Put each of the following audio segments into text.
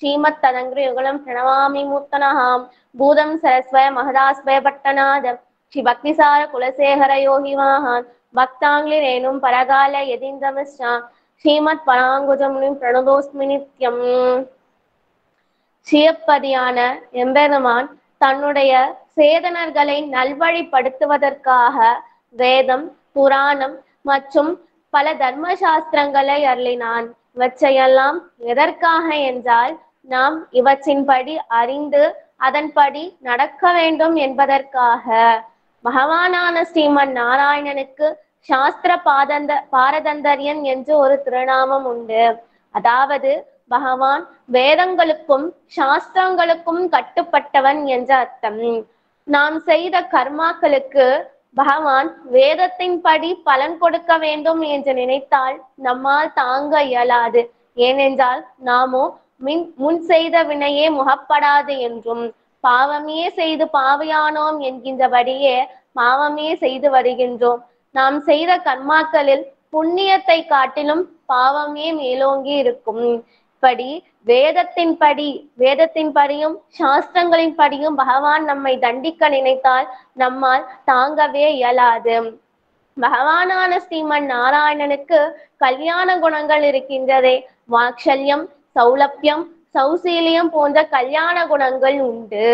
ஸ்ரீமத் ததங்கிரயுகலம் பிரணவாமி மூர்த்தனஹாம் பூதம் சரஸ்வய மகதாஸ்வய பட்டநாதம் ஸ்ரீ பக்திசார குலசேகர யோகிவாஹான் பக்தாங்கிலி ரேணும் பரகால யதீந்திரமிஸ்ரா ஸ்ரீமத் பராங்குஜமுனிம் பிரணதோஸ்மி நித்யம். சிவப்பதியான எம்பெருமான் தன்னுடைய சேதனர்களை நல்வழிப்படுத்துவதற்காக வேதம், புராணம் மற்றும் பல தர்ம சாஸ்திரங்களை அருளினான். இவற்றையெல்லாம் எதற்காக என்றால், நாம் இவற்றின்படி அறிந்து அதன்படி நடக்க வேண்டும் என்பதற்காக. பகவானான ஸ்ரீமன் நாராயணனுக்கு சாஸ்திர பாரதந்தரியன் என்று ஒரு திருநாமம் உண்டு. அதாவது பகவான் வேதங்களுக்கும் சாஸ்திரங்களுக்கும் கட்டுப்பட்டவன் என்ற அர்த்தம். நாம் செய்த கர்மாக்களுக்கு பகவான் வேதத்தின்படி பலன் கொடுக்க வேண்டும் என்று நினைத்தால் நம்மால் தாங்க இயலாது. ஏனென்றால் நாமோ முன் செய்த வினையே முகப்படாது என்றும் பாவமே செய்து பாவியானோம் என்கின்றபடியே பாவமே செய்து வருகின்றோம். நாம் செய்த கர்மாக்களில் புண்ணியத்தை காட்டிலும் பாவமே மேலோங்கி இருக்கும். இப்படி வேதத்தின்படியும் சாஸ்திரங்களின் படியும் பகவான் நம்மை தண்டிக்க நினைத்தால் நம்மால் தாங்கவே இயலாது. பகவானான ஸ்ரீமன் நாராயணனுக்கு கல்யாண குணங்கள் இருக்கின்றதே. வாக்ஷல்யம், சௌலபியம், சௌசீலியம் போன்ற கல்யாண குணங்கள் உண்டு.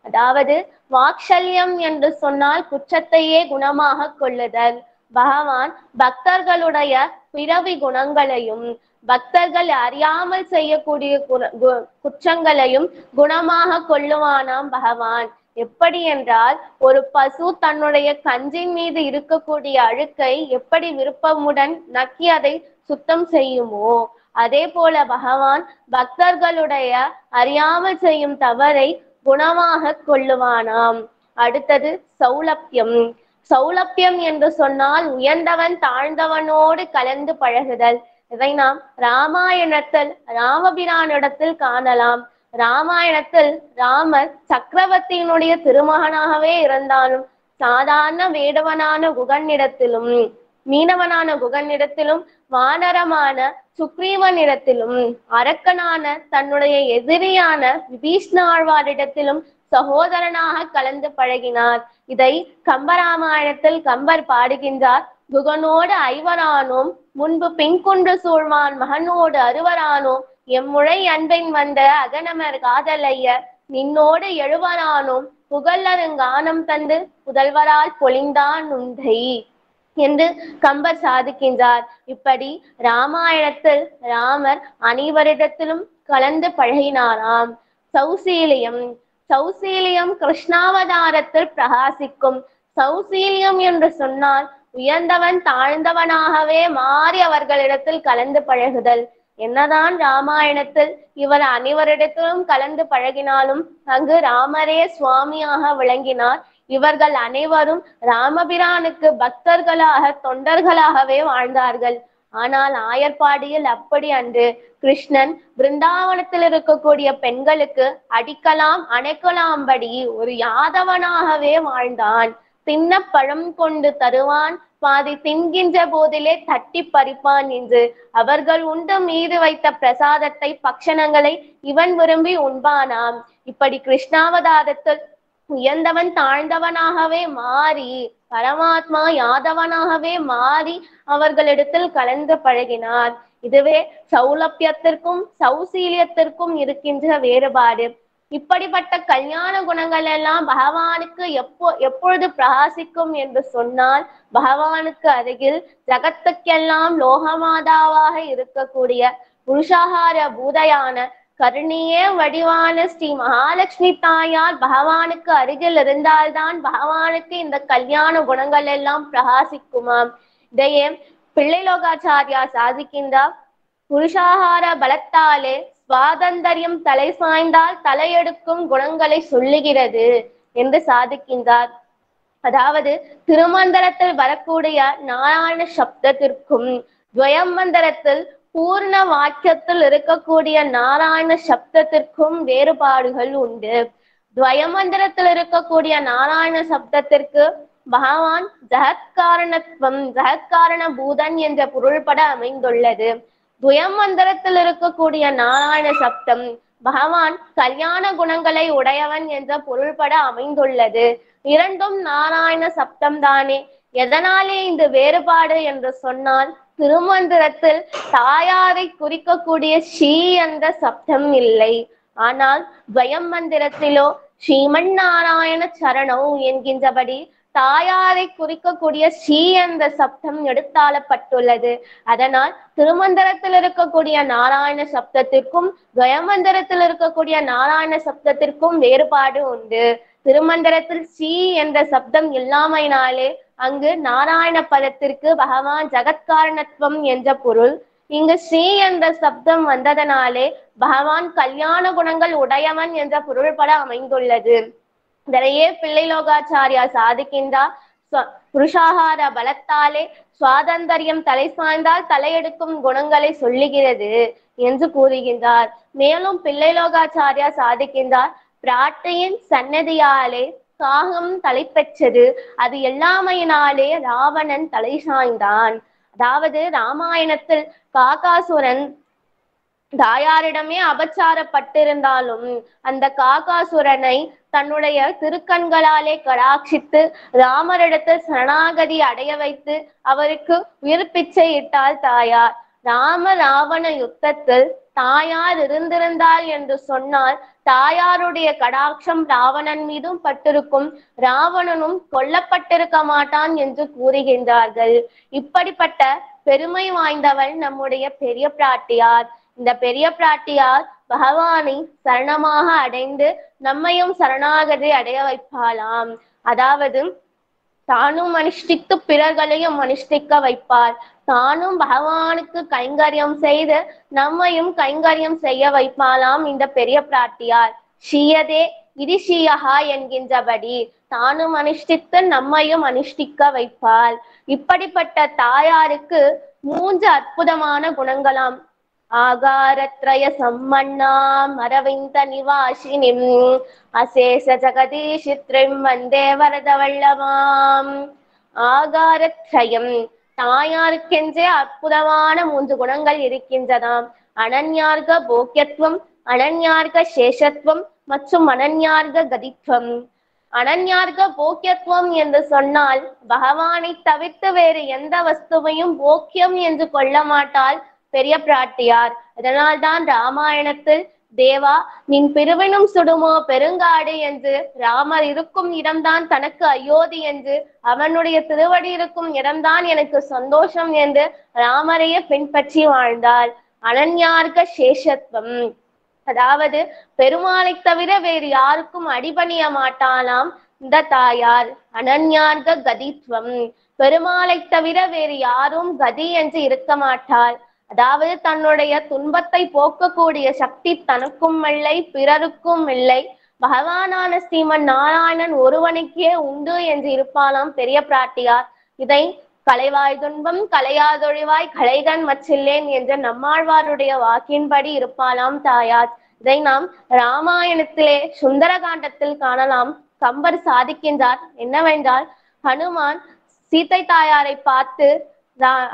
அதாவது வாக்ஷல்யம் என்று சொன்னால் குற்றத்தையே குணமாக கொள்ளுதல். பகவான் பக்தர்களுடைய பிறவி குணங்களையும் பக்தர்கள் அறியாமல் செய்யக்கூடிய குற்றங்களையும் குணமாக கொள்ளுவானாம் பகவான். எப்படி என்றால், ஒரு பசு தன்னுடைய கஞ்சின் மீது இருக்கக்கூடிய அழுக்கை எப்படி விருப்பமுடன் நக்கி அதை சுத்தம் செய்யுமோ, அதே போல பகவான் பக்தர்களுடைய அறியாமல் செய்யும் தவறை குணமாக கொள்ளுவானாம். அடுத்தது சௌலபியம். சௌலபியம் என்று சொன்னால் உயர்ந்தவன் தாழ்ந்தவனோடு கலந்து பழகுதல். இதை நாம் ராமாயணத்தில் ராமபிரானிடத்தில் காணலாம். ராமாயணத்தில் ராமர் சக்கரவர்த்தியினுடைய திருமகனாகவே இருந்தாலும் சாதாரண வேடவனான குகனிடத்திலும் மீனவனான குகனிடத்திலும் வானரமான சுக்ரீவனிடத்திலும் அரக்கனான தன்னுடைய எதிரியான விபீஷ்ணாழ்வாரிடத்திலும் சகோதரனாக கலந்து பழகினார். இதை கம்பராமாயணத்தில் கம்பர் பாடுகின்றார். குகனோடு ஐவரானோம் முன்பு பின்குன்று சூழ்வான் மகனோடு அறுவரானோம் எம்முழை அன்பின் வந்த அகனமர் காதலைய நின்னோடு எழுவரானோம் புகழருங்கானம் தந்து புதல்வரால் பொழிந்தான் உந்தை என்று கம்பர் சாதிக்கின்றார். இப்படி ராமாயணத்தில் ராமர் அனைவரிடத்திலும் கலந்து பழகினாராம். சௌசீலியம். சௌசீலியம் கிருஷ்ணாவதாரத்தில் பிரகாசிக்கும். சௌசீலியம் என்று சொன்னால் உயர்ந்தவன் தாழ்ந்தவனாகவே மாறி அவர்களிடத்தில் கலந்து பழகுதல். என்னதான் ராமாயணத்தில் இவர் அனைவரிடத்திலும் கலந்து பழகினாலும் அங்கு ராமரே சுவாமியாக விளங்கினார். இவர்கள் அனைவரும் ராமபிரானுக்கு பக்தர்களாக தொண்டர்களாகவே வாழ்ந்தார்கள். ஆனால் ஆயர்பாடியில் அப்படி அன்று. கிருஷ்ணன் பிருந்தாவனத்தில் இருக்கக்கூடிய பெண்களுக்கு அடிக்கலாம் அணைக்கலாம்படி ஒரு யாதவனாகவே வாழ்ந்தான். தின்ன பழம் கொண்டு தருவான், பாதி தின்கின்ற போதிலே தட்டி பறிப்பான் என்று அவர்கள் உண்டு மீது வைத்த பிரசாதத்தை பக்ஷணங்களை இவன் விரும்பி உண்பானாம். இப்படி கிருஷ்ணாவதாரத்தில் உயர்ந்தவன் தாழ்ந்தவனாகவே மாறி பரமாத்மா யாதவனாகவே மாறி அவர்களிடத்தில் கலந்து பழகினார். இதுவே சௌலபியத்திற்கும் சௌசீலியத்திற்கும் இருக்கின்ற வேறுபாடு. இப்படிப்பட்ட கல்யாண குணங்கள் எல்லாம் பகவானுக்கு எப்பொழுது பிரகாசிக்கும் என்று சொன்னால், பகவானுக்கு அருகில் ஜகத்துக்கெல்லாம் லோகமாதாவாக இருக்கக்கூடிய புருஷாகார பூதையான கருணியே வடிவான ஸ்ரீ மகாலட்சுமி தாயார் பகவானுக்கு அருகில் இருந்தால்தான் பகவானுக்கு இந்த கல்யாண குணங்கள் எல்லாம் பிரகாசிக்குமாம். இதையே பிள்ளைலோகாச்சாரியா சாதிக்கின்றார். புருஷாகார பலத்தாலே சுவாதந்தரியம் தலை சாய்ந்தால் தலையெடுக்கும் குணங்களை சொல்லுகிறது என்று சாதிக்கின்றார். அதாவது திருமந்திரத்தில் வரக்கூடிய நாராயண சப்தத்திற்கும் துவயமந்திரத்தில் பூர்ண வாக்கியத்தில் இருக்கக்கூடிய நாராயண சப்தத்திற்கும் வேறுபாடுகள் உண்டு. துவயமந்திரத்தில் இருக்கக்கூடிய நாராயண சப்தத்திற்கு பகவான் ஜகத்காரணத்துவம் ஜகத்காரண பூதன் என்ற பொருள்பட அமைந்துள்ளது. துவயமந்திரத்தில் இருக்கக்கூடிய நாராயண சப்தம் பகவான் கல்யாண குணங்களை உடையவன் என்ற பொருள்பட அமைந்துள்ளது. இரண்டும் நாராயண சப்தம் தானே. எதனாலே இந்த வேறுபாடு என்று சொன்னால், திருமந்திரத்தில் தாயாரை குறிக்கக்கூடிய ஸ்ரீ என்ற சப்தம் இல்லை. ஆனால் துவயம் மந்திரத்திலோ ஸ்ரீமன் நாராயண சரணௌ என்கின்றபடி தாயாரை குறிக்கக்கூடிய ஸ்ரீ என்ற சப்தம் எடுத்தாளப்பட்டுள்ளது. அதனால் திருமந்திரத்தில் இருக்கக்கூடிய நாராயண சப்தத்திற்கும் துவயமந்திரத்தில் இருக்கக்கூடிய நாராயண சப்தத்திற்கும் வேறுபாடு உண்டு. திருமந்திரத்தில் ஸ்ரீ என்ற சப்தம் இல்லாமையினாலே அங்கு நாராயண பதத்திற்கு பகவான் ஜகத்காரணத்துவம் என்ற பொருள், இங்கு ஸ்ரீ என்ற சப்தம் வந்ததனாலே பகவான் கல்யாண குணங்கள் உடையவன் என்ற பொருள்பட அமைந்துள்ளது. இதனையே பிள்ளைலோகாச்சாரியா சாதிக்கின்றார். புருஷாகார பலத்தாலே சுவாதந்தரியம் தலை சாய்ந்தால் தலையெடுக்கும் குணங்களை சொல்லுகிறது என்று கூறுகின்றார். மேலும் பிள்ளைலோகாச்சாரியா சாதிக்கின்றார், பிராட்டியின் சன்னதியாலே காகம் தலை பெற்றது, அது எல்லாமையினாலே ராவணன் தலை சாய்ந்தான். அதாவது ராமாயணத்தில் காகாசுரன் தாயாரிடமே அபச்சாரப்பட்டிருந்தாலும் அந்த காகாசுரனை தன்னுடைய திருக்கண்களாலே கடாட்சித்து ராமரிடத்தில் சரணாகதி அடைய வைத்து அவருக்கு உயிர் பிச்சை இட்டாள் தாயார். ராம ராவண யுத்தத்தில் தாயார் இருந்திருந்தாள் என்று சொன்னால் தாயாருடைய கடாட்சம் ராவணன் மீதும் பட்டிருக்கும், ராவணனும் கொல்லப்பட்டிருக்க மாட்டான் என்று கூறுகின்றார்கள். இப்படிப்பட்ட பெருமை வாய்ந்தவள் நம்முடைய பெரிய பிராட்டியார். இந்த பெரிய பிராட்டியார் பகவானை சரணமாக அடைந்து நம்மையும் சரணாகதி அடைய வைப்பாளாம். அதாவது தானும் அனுஷ்டித்து பிறர்களையும் அனுஷ்டிக்க வைப்பாள். தானும் பகவானுக்கு கைங்கரியம் செய்து நம்மையும் கைங்கரியம் செய்ய வைப்பாளாம் இந்த பெரிய பிராட்டியார். ஷீயதே இரிஷியகா என்கின்றபடி தானும் அனுஷ்டித்து நம்மையும் அனுஷ்டிக்க வைப்பாள். இப்படிப்பட்ட தாயாருக்கு 3 அற்புதமான குணங்களாம். ஆகாரத்ரய சம்மண்ணாம் அரவிந்த நிவாசினிம் அசேஷ ஜகதீஷித்ரிம் வந்தே வரதவல்லமாம். ஆகாரத்ரயம், தாயாருக்கென்றே அற்புதமான 3 குணங்கள் இருக்கின்றதாம். அனன்யார்க போக்கியத்துவம், அனன்யார்க சேஷத்துவம் மற்றும் அனன்யார்க கதித்துவம். அனன்யார்க போக்கியத்துவம் என்று சொன்னால் பகவானை தவிர்த்து வேறு எந்த வஸ்துவையும் போக்கியம் என்று கொள்ள மாட்டாள் பெரிய பிராட்டியார். அதனால்தான் ராமாயணத்தில் தேவா நின் பிரிவினும் சுடுமோ பெருங்காடு என்று, ராமர் இருக்கும் இடம்தான் தனக்கு அயோத்தி என்று, அவனுடைய திருவடி இருக்கும் இடம்தான் எனக்கு சந்தோஷம் என்று ராமரையே பின்பற்றி வாழ்ந்தாள். அனன்யார்க சேஷத்துவம், அதாவது பெருமாளை தவிர வேறு யாருக்கும் அடிபணிய மாட்டாளாம் இந்த தாயார். அனன்யார்க கதித்துவம், பெருமாளை தவிர வேறு யாரும் கதி என்று இருக்க மாட்டாள். அதாவது தன்னுடைய துன்பத்தை போக்கக்கூடிய சக்தி தனக்கும் இல்லை பிறருக்கும் இல்லை, பகவானான ஸ்ரீமன் நாராயணன் ஒருவனுக்கே உண்டு என்று இருப்பாளாம் பெரிய பிராட்டியார். இதை கலைவாய் துன்பம் கலையாதொழிவாய் கலைதன் மற்றில்லேன் என்ற நம்மாழ்வாருடைய வாக்கின்படி இருப்பாளாம் தாயார். இதை நாம் ராமாயணத்திலே சுந்தரகாண்டத்தில் காணலாம். கம்பர் சாதிக்கின்றார் என்னவென்றால், ஹனுமான் சீதை தாயாரை பார்த்து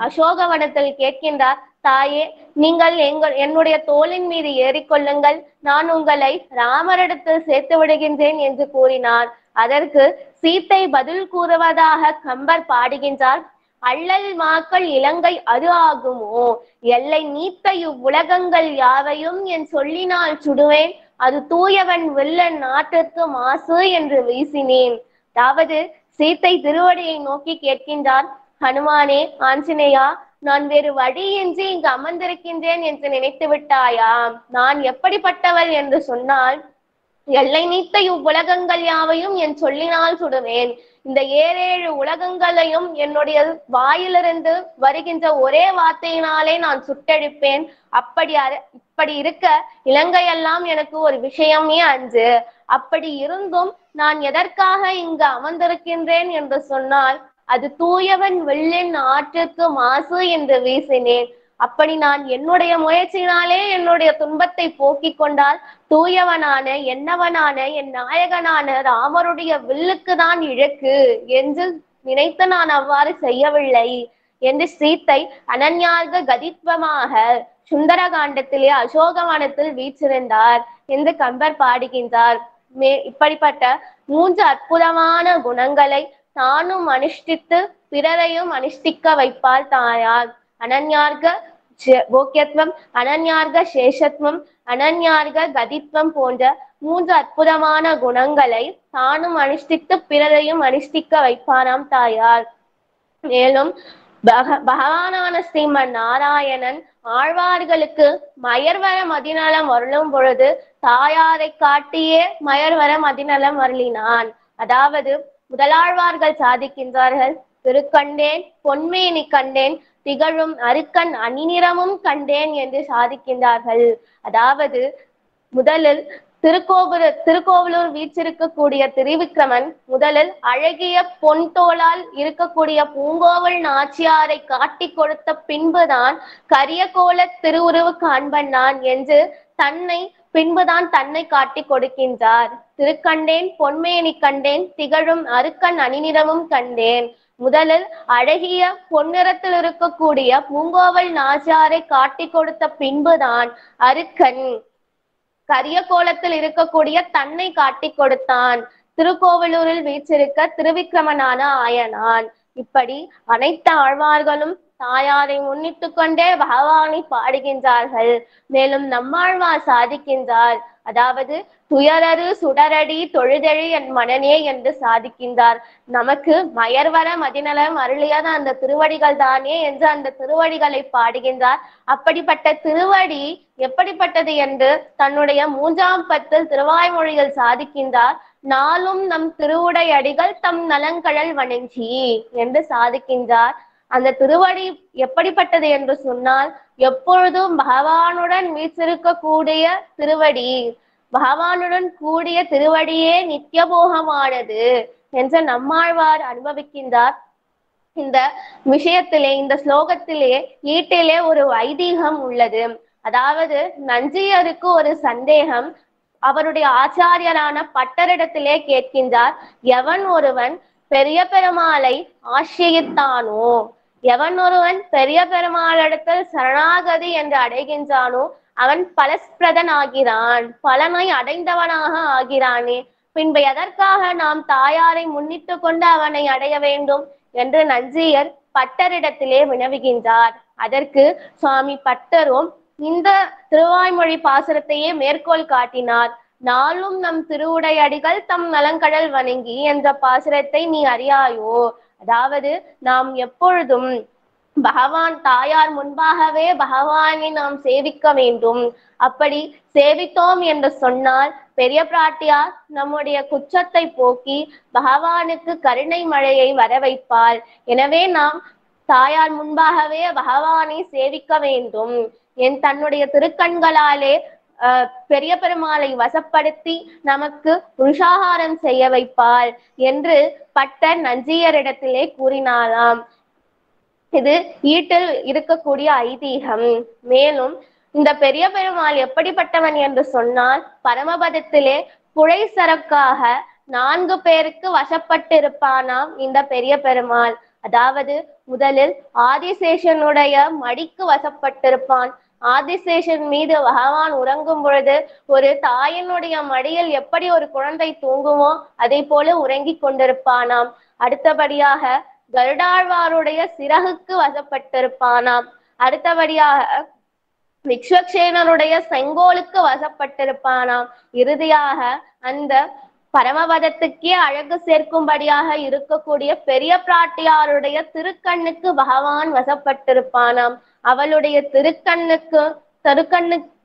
அசோகவனத்தில் கேட்கின்றார், தாயே நீங்கள் என்னுடைய தோளின் மீது ஏறிக்கொள்ளுங்கள், நான் உங்களை ராமரிடத்தில் சேர்த்து விடுகின்றேன் என்று கூறினார். அதற்கு சீத்தை பதில் கூறுவதாக கம்பர் பாடுகின்றார், அள்ளல் மாக்கள் இலங்கை அது ஆகுமோ, எல்லை நீத்த இவ்வுலகங்கள் யாவையும் என் சொல்லினால் சுடுவேன், அது தூயவன் வெள்ளன் நாட்டிற்கு மாசு என்று வீசினேன். அதாவது சீத்தை திருவடியை நோக்கி கேட்கின்றார், ஹனுமானே ஆஞ்சநேயா, நான் வேறு வழியின்றி இங்கு அமர்ந்திருக்கின்றேன் என்று நினைத்து விட்டாயா? நான் எப்படிப்பட்டவள் என்று சொன்னால், எல்லை நீத்த இவ்வுலகங்கள் யாவையும் என் சொல்லினால் சுடுவேன். இந்த 7 உலகங்களையும் என்னுடைய வாயிலிருந்து வருகின்ற ஒரே வார்த்தையினாலே நான் சுட்டெடுப்பேன். இப்படி இருக்க இலங்கையெல்லாம் எனக்கு ஒரு விஷயமே அன்று. அப்படி இருந்தும் நான் எதற்காக இங்கு அமர்ந்திருக்கின்றேன் என்று சொன்னால், அது தூயவன் வெள்ளின் ஆற்றிற்கு மாசு என்று வீசினேன். அப்படி நான் என்னுடைய முயற்சியினாலே என்னுடைய துன்பத்தை போக்கிக் கொண்டால் தூயவனான என்னவனான என் நாயகனான ராமருடைய வில்லுக்கு தான் இழக்கு என்று நினைத்து நான் அவ்வாறு செய்யவில்லை என்று சீத்தை அனன்யார்க கதித்வமாக சுந்தர காண்டத்திலே அசோகவனத்தில் வீற்றிருந்தார் என்று கம்பர் பாடுகின்றார். இப்படிப்பட்ட 3 அற்புதமான குணங்களை தானும் அனுஷ்டித்து பிறரையும் அனுஷ்டிக்க வைப்பாள் தாயார். அனன்யார்க போக்கியத்துவம், அனன்யார்க சேஷத்துவம், அனன்யார்க கதித்துவம் போன்ற 3 அற்புதமான குணங்களை தானும் அனுஷ்டித்து பிறரையும் அனுஷ்டிக்க வைப்பாராம் தாயார். மேலும் பகவானான ஸ்ரீமன் நாராயணன் ஆழ்வார்களுக்கு மயர்வர மதிநலம் அருளும் பொழுது தாயாரை காட்டியே மயர்வர மதிநலம் அருளினான். அதாவது முதலாழ்வார்கள் சாதிக்கின்றார்கள், திருக்கண்டேன் பொன்மேனி கண்டேன், திகழும் அருக்கன் அணிநிறமும் கண்டேன் என்று சாதிக்கின்றார்கள். அதாவது முதலில் திருக்கோவலூர் வீற்றிருக்கக்கூடிய திருவிக்கிரமன் முதலில் அழகிய பொன் தோளால் இருக்கக்கூடிய பூங்கோவல் நாச்சியாரை காட்டி கொடுத்த பின்புதான் கரிய கோல திருவுருவு காண்பன்னான் என்று பின்புதான் தன்னை காட்டி கொடுக்கின்றார். திருக்கண்டேன் பொன்மேனி கண்டேன், திகழும் அருக்கன் அணிநிறமும் கண்டேன். முதலில் அழகிய பொன்னிறத்தில் இருக்கக்கூடிய பூங்கோவல் நாச்சியாரை காட்டி கொடுத்த பின்புதான் அருக்கன் கரிய கோலத்தில் இருக்கக்கூடிய தன்னை காட்டி கொடுத்தான். திருக்கோவலூரில் வீற்றிருக்க திருவிக்கிரமனான ஆயனான். இப்படி அனைத்து ஆழ்வார்களும் தாயாரை முன்னிட்டு கொண்டே பகவானை பாடுகின்றார்கள். மேலும் நம்மாழ்வார் சாதிக்கின்றார், அதாவது துயரரு சுடரடி தொழுதெழு என் மனனே என்று சாதிக்கின்றார். நமக்கு மயர்வர மதிநலம் அருளியது அந்த திருவடிகள் தானே என்று அந்த திருவடிகளை பாடுகின்றார். அப்படிப்பட்ட திருவடி எப்படிப்பட்டது என்று தன்னுடைய 3ஆம் பத்தில் திருவாய்மொழியில் சாதிக்கின்றார். நாளும் நம் திருவுடை அடிகள் தம் நலங்கழல் வணங்கி என்று சாதிக்கின்றார். அந்த திருவடி எப்படிப்பட்டது என்று சொன்னால், எப்பொழுதும் பகவானுடன் வீற்றிருக்கக்கூடிய திருவடி, பகவானுடன் கூடிய திருவடியே நித்தியபோகமானது என்று நம்மாழ்வார் அனுபவிக்கின்றார். இந்த விஷயத்திலே, இந்த ஸ்லோகத்திலே ஈட்டிலே ஒரு ஐதீகம் உள்ளது. அதாவது நஞ்சியருக்கு ஒரு சந்தேகம். அவருடைய ஆச்சாரியரான பட்டரிடத்திலே கேட்கின்றார், எவன் ஒருவன் பெரிய பெருமாளை ஆசிரியித்தானோ, எவன் ஒருவன் பெரிய பெருமாளிடத்தில் சரணாகதி என்று அடைகின்றானோ அவன் பலஸ்பிரதன் ஆகிறான், பலனை அடைந்தவனாக ஆகிறானே, பின்பு எதற்காக நாம் தாயாரை முன்னிட்டு கொண்டு அவனை அடைய வேண்டும் என்று நஞ்சியர் பட்டரிடத்திலே வினவுகின்றார். அதற்கு சுவாமி பட்டரும் இந்த திருவாய்மொழி பாசுரத்தையே மேற்கோள் காட்டினார். நாளும் நம் திருவுடை அடிகள் தம் நலங்கடல் வணங்கி என்ற பாசுரத்தை நீ அறியாயோ? அதாவது நாம் எப்பொழுதும் பகவான் தாயார் முன்பாகவே பகவானை நாம் சேவிக்க வேண்டும். அப்படி சேவித்தோம் என்று சொன்னால் பெரிய பிராட்டியார் நம்முடைய குற்றத்தை போக்கி பகவானுக்கு கருணை மழையை வர வைப்பாள். எனவே நாம் தாயார் முன்பாகவே பகவானை சேவிக்க வேண்டும். தன்னுடைய திருக்கண்களாலே பெரிய பெருமாளை வசப்படுத்தி நமக்கு புருஷாகாரம் செய்ய வைப்பாள் என்று பட்டர் நஞ்சியரிடத்திலே கூறினாராம். இது ஈட்டில் இருக்கக்கூடிய ஐதீகம். மேலும் இந்த பெரிய பெருமாள் எப்படிப்பட்டவன் என்று சொன்னால், பரமபதத்திலே புழை சரக்காக 4 பேருக்கு வசப்பட்டிருப்பானாம் இந்த பெரிய பெருமாள். அதாவது முதலில் ஆதிசேஷனுடைய மடிக்கு வசப்பட்டிருப்பான். ஆதிசேஷன் மீது பகவான் உறங்கும் பொழுது ஒரு தாயினுடைய மடியில் எப்படி ஒரு குழந்தை தூங்குமோ அதை போல உறங்கி கொண்டிருப்பானாம். அடுத்தபடியாக கருடாழ்வாருடைய சிறகுக்கு வசப்பட்டிருப்பானாம். அடுத்தபடியாக விக்ஷக்சேனருடைய செங்கோலுக்கு வசப்பட்டிருப்பானாம். இறுதியாக அந்த பரமபதத்துக்கே அழகு சேர்க்கும்படியாக இருக்கக்கூடிய பெரிய பிராட்டியாருடைய திருக்கண்ணுக்கு பகவான் வசப்பட்டிருப்பானாம். அவளுடைய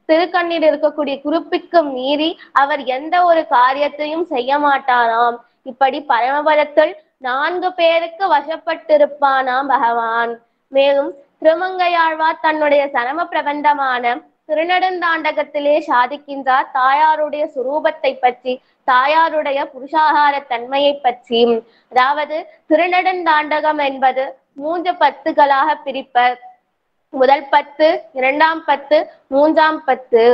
திருக்கண்ணில் இருக்கக்கூடிய குறிப்பிற்கு மீறி அவர் எந்த ஒரு காரியத்தையும் செய்ய மாட்டாராம். இப்படி பரமபதத்தில் 4 பேருக்கு வசப்பட்டிருப்பானாம் பகவான். மேலும் திருமங்கையாழ்வார் தன்னுடைய சரம பிரபந்தமான திருநெடுந்தாண்டகத்திலே சாதிக்கின்றார் தாயாருடைய சுரூபத்தை பற்றி, தாயாருடைய புருஷாகார தன்மையை பற்றி. அதாவது திருநெடுந்தாண்டகம் என்பது 3 பத்துகளாக பிரிப்பர். முதல் 10, 2ஆம் 10, 3ஆம் 10.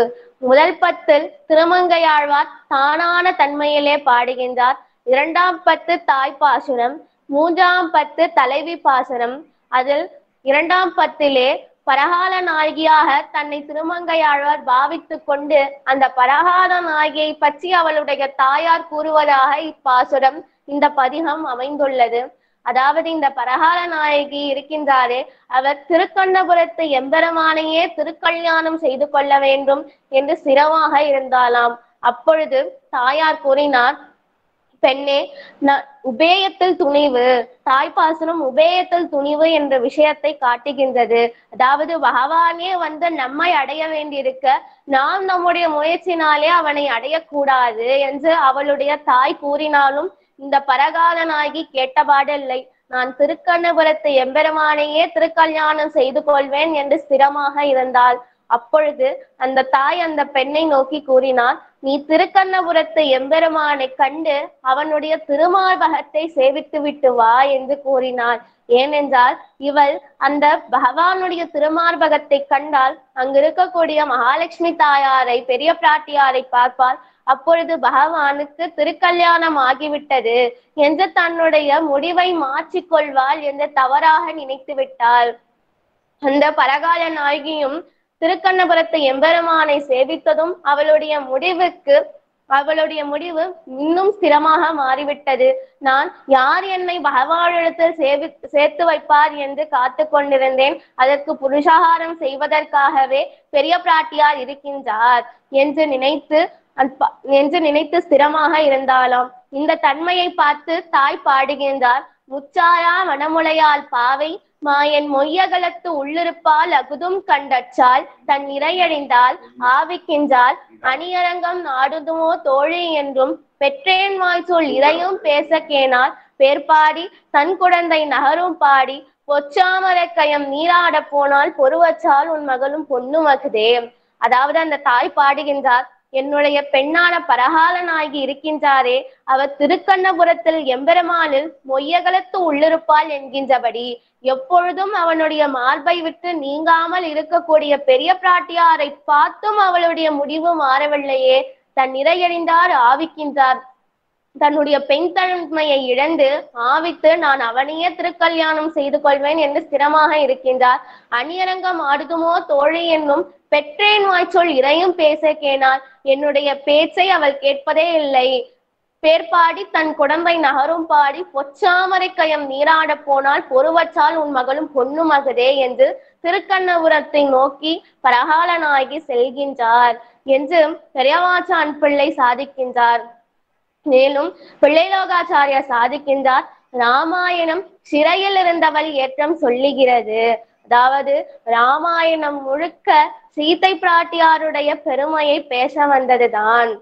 முதல் 10 திருமங்கையாழ்வார் தானான தன்மையிலே பாடுகின்றார். 2ஆம் 10 தாய் பாசுரம், 3ஆம் 10 தலைவி பாசுரம். அதில் 2ஆம் 10 பரகால நாயகியாக தன்னை திருமங்கையாழ்வார் பாவித்துக் கொண்டு அந்த பரகால நாயகியை பற்றி அவளுடைய தாயார் கூறுவதாக இப்பாசுரம் இந்த பதிகம் அமைந்துள்ளது. அதாவது இந்த பரகால நாயகி இருக்கின்றாரே, அவர் திருக்கண்ணபுரத்து எம்பெருமானையே திருக்கல்யாணம் செய்து கொள்ள வேண்டும் என்று சிரமாக இருந்தாலாம். அப்பொழுது தாயார் கூறினார், பெண்ணே, உபேயத்தில் துணிவு, தாய்ப்பாசனம் உபேயத்தில் துணிவு என்ற விஷயத்தை காட்டுகின்றது. அதாவது பகவானே வந்து நம்மை அடைய வேண்டியிருக்க நாம் நம்முடைய முயற்சினாலே அவனை அடையக்கூடாது என்று அவளுடைய தாய் கூறினாலும் இந்த பரகால நாயகி கேட்டபாடில்லை. நான் திருக்கண்ணபுரத்து எம்பெருமானையே திருக்கல்யாணம் செய்து கொள்வேன் என்று ஸ்திரமாக இருந்தாள். அப்பொழுது அந்த தாய் அந்த பெண்ணை நோக்கி கூறினார், நீ திருக்கண்ணபுரத்து எம்பெருமானை கண்டு அவனுடைய திருமார்பகத்தை சேவித்து விட்டு வா என்று கூறினார். ஏனென்றால் இவள் அந்த பகவானுடைய திருமார்பகத்தை கண்டால் அங்கு இருக்கக்கூடிய மகாலட்சுமி தாயாரை, பெரிய பிராட்டியாரை பார்ப்பாள். அப்பொழுது பகவானுக்கு திருக்கல்யாணம் ஆகிவிட்டது என்று தன்னுடைய முடிவை மாற்றிக்கொள்வாள் என்று தவறாக நினைத்து விட்டாள். அந்த பரகால நாயகியும் திருக்கண்ணபுரத்தை எம்பெருமானை சேவித்ததும் அவளுடைய முடிவு இன்னும் ஸ்திரமாக மாறிவிட்டது. நான் யார் என்னை பகவானிடத்தில் சேர்த்து வைப்பார் என்று காத்து கொண்டிருந்தேன். அதற்கு புருஷாகாரம் செய்வதற்காகவே பெரிய பிராட்டியார் இருக்கின்றார் என்று நினைத்து ஸ்திரமாக இருந்தாலும் இந்த தன்மையை பார்த்து தாய் பாடுகின்றார். முச்சாரா மனமுளையால் பாவை மாயன் மொய்யகலத்து உள்ளிருப்பால் அகுதும் கண்டற்றால் தன் இறையழிந்தால் ஆவிக்கின்றால் அணியரங்கம் நாடுதுமோ தோழி என்றும் பெற்றேன் வாய்ச்சொல் இறையும் பேச கேனால் பேர்பாடி தன் குழந்தை நகரும் பாடி பொச்சாமர கயம் நீராட போனால் பொறுவச்சால் உன் மகளும் பொண்ணு மகுதே. அதாவது அந்த தாய் பாடுகின்றார், என்னுடைய பெண்ணான பரகால நாயகி இருக்கின்றாரே, அவர் திருக்கண்ணபுரத்தில் எம்பெருமானில் மொய்யகலத்து உள்ளிருப்பாள் என்கின்றபடி எப்பொழுதும் அவனுடைய மார்பை விட்டு நீங்காமல் இருக்கக்கூடிய பெரிய பிராட்டியாரை பார்த்தும் அவளுடைய முடிவு மாறவில்லையே. தன் நிறையறிந்தார் ஆவிக்கின்றார். தன்னுடைய பெண் தன்மையை இழந்து ஆவித்து நான் அவனையே திருக்கல்யாணம் செய்து கொள்வேன் என்று ஸ்திரமாக இருக்கின்றார். அணியரங்கம் ஆடுதுமோ தோழி என்னும் பெற்றேன் வாய்ச்சொல் இறையும் பேச கேனால் என்னுடைய பேச்சை அவள் கேட்பதே இல்லை. பேர்பாடி தன் குடம்பை நகரும் பாடி பொச்சாமரை கயம் நீராட போனால் பொறுவச்சால் உன் மகளும் பொண்ணு மகதே என்று திருக்கண்ணபுரத்தை நோக்கி பரகால நாயகி செல்கின்றார் என்று பெரியவாச்சான் பிள்ளை சாதிக்கின்றார். மேலும் பிள்ளைலோகாச்சாரியார் சாதிக்கின்றார், ராமாயணம் சிறையில் இருந்தவள் ஏற்றம் சொல்லுகிறது. அதாவது ராமாயணம் முழுக்க சீதை பிராட்டியாருடைய பெருமையை பேச வந்ததுதான்.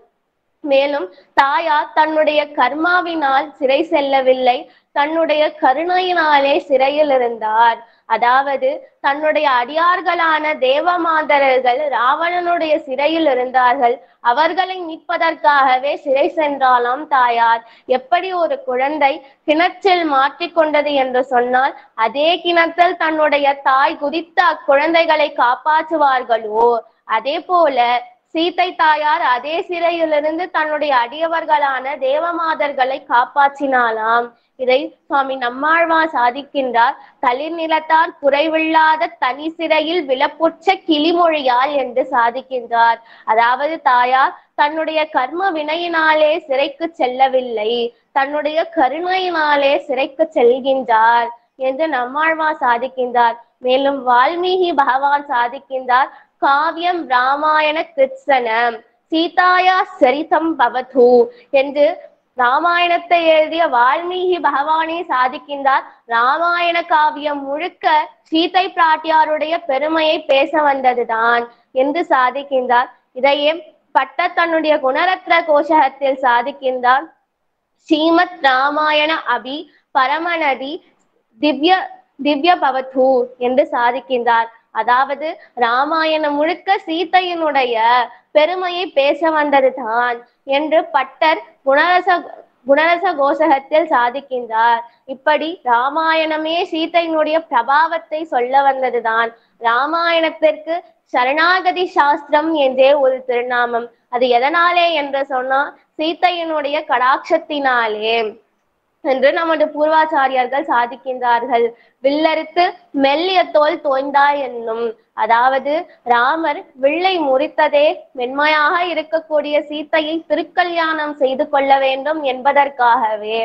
மேலும் தாயார் தன்னுடைய கர்மாவினால் சிறை செல்லவில்லை, தன்னுடைய கருணையினாலே சிறையில் இருந்தார். அதாவது தன்னுடைய அடியார்களான தேவமாதரர்கள் ராவணனுடைய சிறையில் இருந்தார்கள். அவர்களை மீட்பதற்காகவே சிறை சென்றாலாம் தாயார். எப்படி ஒரு குழந்தை கிணற்றில் மாற்றிக்கொண்டது என்று சொன்னால் அதே கிணற்றில் தன்னுடைய தாய் குதித்து அக்குழந்தைகளை காப்பாற்றுவார்களோ, அதே போல சீதை தாயார் அதே சிறையிலிருந்து தன்னுடைய அடியவர்களான தேவமாதர்களை காப்பாற்றினாலாம். இதை சுவாமி நம்மாழ்வார் சாதிக்கின்றார். தளிர் நிலத்தார் குறைவில்லாத தனி சிறையில் விலப்புற்ற கிளிமொழியால் என்று சாதிக்கின்றார். அதாவது தாயார் தன்னுடைய கர்ம வினையினாலே சிறைக்கு செல்லவில்லை, தன்னுடைய கருணையினாலே சிறைக்கு செல்கின்றார் என்று நம்மாழ்வார் சாதிக்கின்றார். மேலும் வால்மீகி பகவான் சாதிக்கின்றார், காவியம் ராமாயண கிருத்சனம் சீதாயா சரிதம் பவது என்று ராமாயணத்தை எழுதிய வால்மீகி பகவானே சாதிக்கின்றார். ராமாயண காவியம் முழுக்க சீதை பிராட்டியாருடைய பெருமையை பேச வந்ததுதான் என்று சாதிக்கின்றார். இதையே பட்ட தன்னுடைய குணரத்ன கோஷகத்தில் சாதிக்கின்றார். ஸ்ரீமத் ராமாயண அபி பரமநதி திவ்ய பவது என்று சாதிக்கின்றார். அதாவது ராமாயணம் முழுக்க சீதையினுடைய பெருமையை பேச வந்ததுதான் என்று பட்டர் குணரச கோஷகத்தில் சாதிக்கின்றார். இப்படி ராமாயணமே சீதையினுடைய பிரபாவத்தை சொல்ல வந்ததுதான். ராமாயணத்திற்கு சரணாகதி சாஸ்திரம் என்றே ஒரு திருநாமம். அது எதனாலே என்று சொன்னா சீதையினுடைய கடாட்சத்தினாலே. என்று நமது பூர்வாச்சாரியர்கள் சாதிக்கின்றார்கள். வில்லறுத்து மெல்லிய தோல் தோய்ந்தாய் என்னும், அதாவது ராமர் வில்லை முறித்ததே மென்மையாக இருக்கக்கூடிய சீத்தையை திருக்கல்யாணம் செய்து கொள்ள வேண்டும் என்பதற்காகவே.